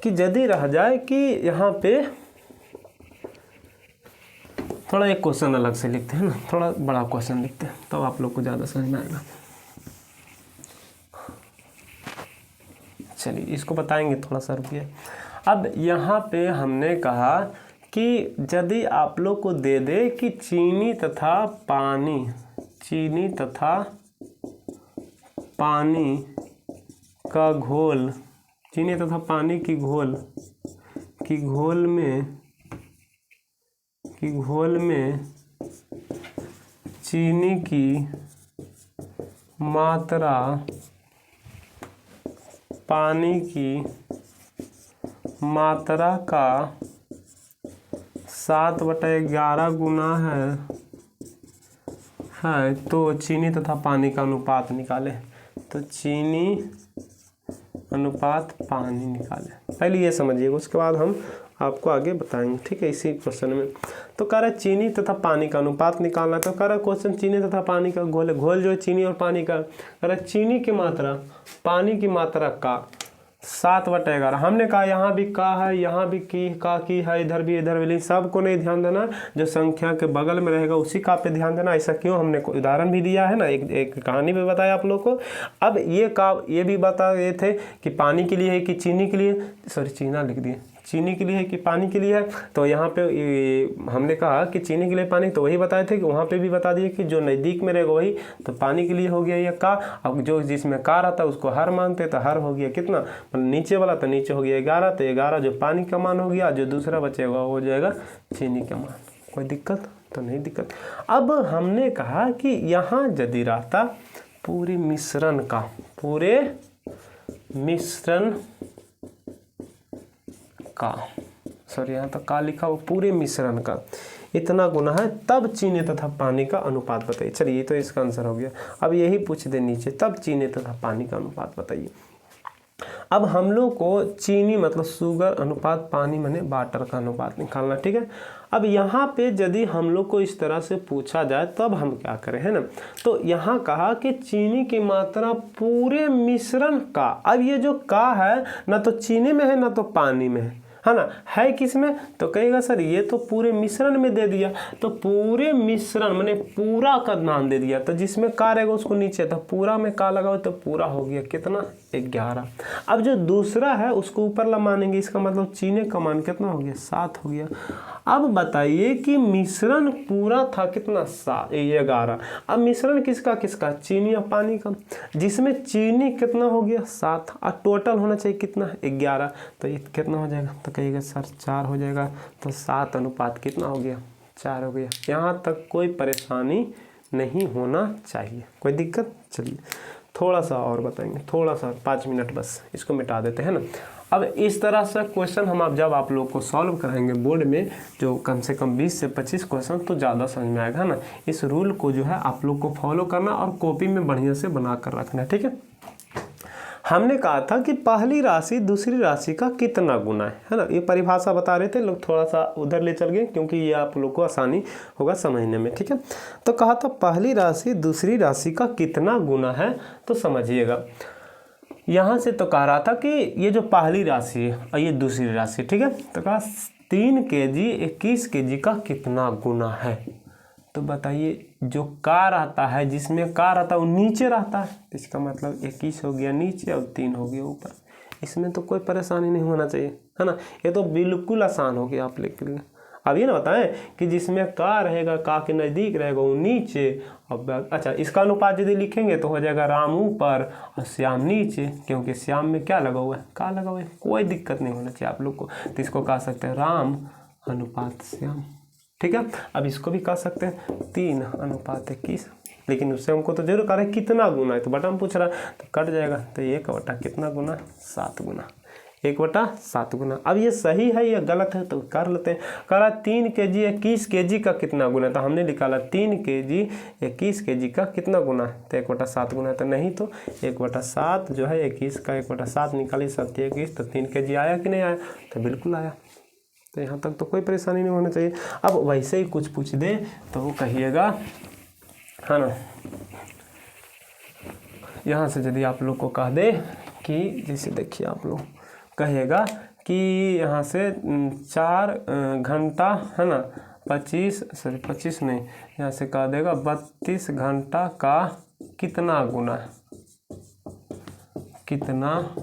कि यदि रह जाए कि यहाँ पे थोड़ा एक क्वेश्चन अलग से लिखते हैं ना, थोड़ा बड़ा क्वेश्चन लिखते हैं तो आप लोग को ज़्यादा समझ में आएगा। चलिए इसको बताएंगे, थोड़ा सा रुकिए। अब यहाँ पे हमने कहा कि यदि आप लोग को दे दे कि चीनी तथा पानी का घोल, चीनी तथा पानी की घोल में चीनी की मात्रा पानी की मात्रा का 7/11 गुना है तो चीनी तथा पानी का अनुपात निकाले। तो चीनी अनुपात पानी निकाले, पहले ये समझिएगा, उसके बाद हम आपको आगे बताएंगे, ठीक है। इसी क्वेश्चन में तो कह रहा है चीनी तथा पानी का अनुपात निकालना है। तो कह रहा है क्वेश्चन चीनी तथा पानी का घोल, घोल जो है चीनी और पानी का, कह रहा है चीनी की मात्रा पानी की मात्रा का 7/11। हमने कहा यहाँ भी का है, यहाँ भी की है, इधर भी लेकिन सबको नहीं ध्यान देना, जो संख्या के बगल में रहेगा उसी का पे ध्यान देना। ऐसा क्यों, हमने उदाहरण भी दिया है ना, एक कहानी भी बताया आप लोग को। अब ये भी बता रहे थे कि पानी के लिए है कि चीनी के लिए, सॉरी चीना लिख दिए, चीनी के लिए है कि पानी के लिए है। तो यहाँ पे हमने कहा कि चीनी के लिए पानी, तो वही बताए थे कि वहाँ पे भी बता दिए कि जो नज़दीक में रहेगा वही तो पानी के लिए हो गया ये का। अब जो जिसमें का रहता है उसको हर मानते, तो हर हो गया कितना, मतलब नीचे वाला, तो नीचे हो गया 11, तो 11 जो पानी का मान हो गया, जो दूसरा बचेगा वो हो जाएगा चीनी का मान। कोई दिक्कत तो नहीं दिक्कत। अब हमने कहा कि यहाँ यदि रहता पूरे मिश्रण का, सॉरी यहाँ तो का लिखा हो, पूरे मिश्रण का इतना गुना है, तब चीनी तथा पानी का अनुपात बताइए। चलिए ये तो इसका आंसर हो गया। अब यही पूछ दे नीचे, तब चीनी तथा पानी का अनुपात बताइए। अब हम लोग को चीनी मतलब शुगर अनुपात, पानी माने वाटर का अनुपात निकालना, ठीक है। अब यहाँ पे यदि हम लोग को इस तरह से पूछा जाए तब हम क्या करें, है ना। तो यहाँ कहा कि चीनी की मात्रा पूरे मिश्रण का, अब ये जो का है ना तो चीनी में है ना तो पानी में है ना, है किस में, तो कहेगा सर ये तो पूरे मिश्रण में दे दिया, तो पूरे मिश्रण माने पूरा का नाम दे दिया, तो जिसमें का रहेगा उसको नीचे, तो पूरा में का लगाओ तो पूरा हो गया कितना 11। अब जो दूसरा है उसको ऊपर ला मानेंगे, इसका मतलब चीनी का मान कितना हो गया 7 हो गया। अब बताइए कि मिश्रण पूरा था कितना 11। अब मिश्रण किसका किसका, चीनी और पानी का, जिसमें चीनी कितना हो गया 7 और टोटल होना चाहिए कितना 11, तो ये कितना हो जाएगा, तो कहिएगा सर 4 हो जाएगा। तो 7 अनुपात कितना हो गया 4 हो गया। यहाँ तक कोई परेशानी नहीं होना चाहिए, कोई दिक्कत। चलिए थोड़ा सा और बताएंगे, थोड़ा सा 5 मिनट बस, इसको मिटा देते हैं ना। अब इस तरह से क्वेश्चन हम जब आप लोग को सॉल्व कराएंगे बोर्ड में, जो कम से कम 20 से 25 क्वेश्चन, तो ज़्यादा समझ में आएगा ना। इस रूल को जो है आप लोग को फॉलो करना और कॉपी में बढ़िया से बना कर रखना, ठीक है। हमने कहा था कि पहली राशि दूसरी राशि का कितना गुना है ना, ये परिभाषा बता रहे थे लोग, थोड़ा सा उधर ले चल गए क्योंकि ये आप लोग को आसानी होगा समझने में, ठीक है। तो कहा था पहली राशि दूसरी राशि का कितना गुना है, तो समझिएगा यहाँ से तो कह रहा था कि ये जो पहली राशि है और ये दूसरी राशि, ठीक है। तो कहा 3 kg 21 kg का कितना गुना है। तो बताइए जो का रहता है, जिसमें का रहता है वो नीचे रहता है, इसका मतलब 21 हो गया नीचे और 3 हो गया ऊपर। इसमें तो कोई परेशानी नहीं होना चाहिए, है ना। ये तो बिल्कुल आसान हो गया आप लोग के लिए। अब ये ना बताएं कि जिसमें का रहेगा, का के नज़दीक रहेगा वो नीचे। अब अच्छा, इसका अनुपात यदि लिखेंगे तो हो जाएगा राम ऊपर और श्याम नीचे, क्योंकि श्याम में क्या लगा हुआ है, का लगा हुआ है। कोई दिक्कत नहीं होना चाहिए आप लोग को। तो इसको कह सकते हैं राम अनुपात श्याम, ठीक है। अब इसको भी कह सकते हैं 3 अनुपात 21, लेकिन उससे हमको तो जरूर कह रहा है कितना गुना है, तो बटा में पूछ रहा है तो कट जाएगा। तो 1 बटा कितना गुना 7 गुना, 1/7 गुना। अब ये सही है या गलत है तो कर लेते हैं। कह रहा 3 kg 21 kg का कितना गुना है, तो हमने निकाला 3 kg 21 kg का कितना गुना है, तो 1/7 गुना है। तो नहीं तो 1/7 जो है 21 का 1/7 निकाली 7 21, तो 3 kg आया कि नहीं आया, तो बिल्कुल आया। तो यहाँ तक तो कोई परेशानी नहीं होना चाहिए। अब वैसे ही कुछ पूछ दे तो वो कहिएगा, है ना। यहाँ से यदि आप लोग को कह दे कि जैसे देखिए आप लोग कहेगा कि यहाँ से 4 घंटा है ना 25 नहीं, यहाँ से कह देगा 32 घंटा का कितना गुना है, कितना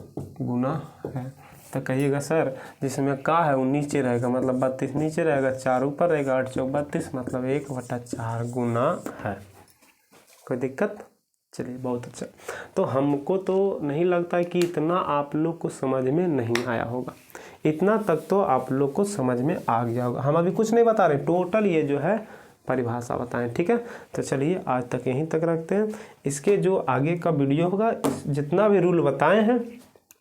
गुना है। तो कहिएगा सर जिसमें का है वो नीचे रहेगा, मतलब 32 नीचे रहेगा, 4 ऊपर रहेगा, 8 चौक 32, मतलब 1/4 गुना है। कोई दिक्कत। चलिए बहुत अच्छा। तो हमको तो नहीं लगता कि इतना आप लोग को समझ में नहीं आया होगा, इतना तक तो आप लोग को समझ में आ गया होगा। हम अभी कुछ नहीं बता रहे, टोटल ये जो है परिभाषा बताएं, ठीक है। तो चलिए आज तक यहीं तक रखते हैं। इसके जो आगे का वीडियो होगा, जितना भी रूल बताए हैं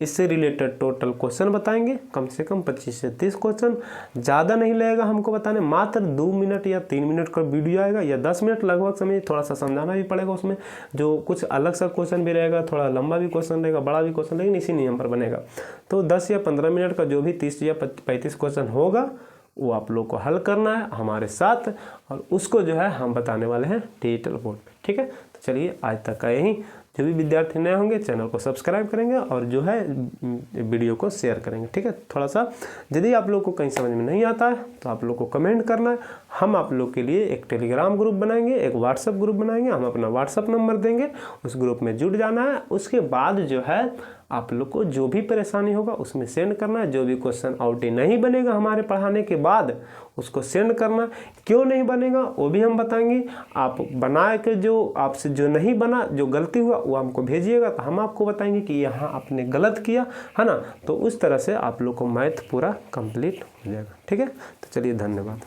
इससे रिलेटेड टोटल क्वेश्चन बताएंगे, कम से कम 25 से 30 क्वेश्चन, ज़्यादा नहीं लगेगा हमको बताने, मात्र 2 मिनट या 3 मिनट का वीडियो आएगा या 10 मिनट लगभग समय, थोड़ा सा समझाना भी पड़ेगा उसमें, जो कुछ अलग सा क्वेश्चन भी रहेगा, थोड़ा लंबा भी क्वेश्चन रहेगा, बड़ा भी क्वेश्चन, लेकिन इसी नियम पर बनेगा। तो 10 या 15 मिनट का जो भी 30 या 35 क्वेश्चन होगा वो आप लोग को हल करना है हमारे साथ, और उसको जो है हम बताने वाले हैं डिजिटल बोर्ड पे, ठीक है। तो चलिए आज तक का यही, जो भी विद्यार्थी नए होंगे चैनल को सब्सक्राइब करेंगे और जो है वीडियो को शेयर करेंगे, ठीक है। थोड़ा सा यदि आप लोग को कहीं समझ में नहीं आता है तो आप लोग को कमेंट करना है, हम आप लोग के लिए एक टेलीग्राम ग्रुप बनाएंगे, एक व्हाट्सएप ग्रुप बनाएंगे, हम अपना व्हाट्सएप नंबर देंगे, उस ग्रुप में जुड़ जाना है। उसके बाद जो है आप लोग को जो भी परेशानी होगा उसमें सेंड करना है, जो भी क्वेश्चन आउट नहीं बनेगा हमारे पढ़ाने के बाद उसको सेंड करना, क्यों नहीं बनेगा वो भी हम बताएंगे, आप बना के जो आपसे जो नहीं बना, जो गलती हुआ वो हमको भेजिएगा तो हम आपको बताएंगे कि यहाँ आपने गलत किया है ना। तो उस तरह से आप लोग को मैथ पूरा कंप्लीट हो जाएगा, ठीक है। तो चलिए धन्यवाद।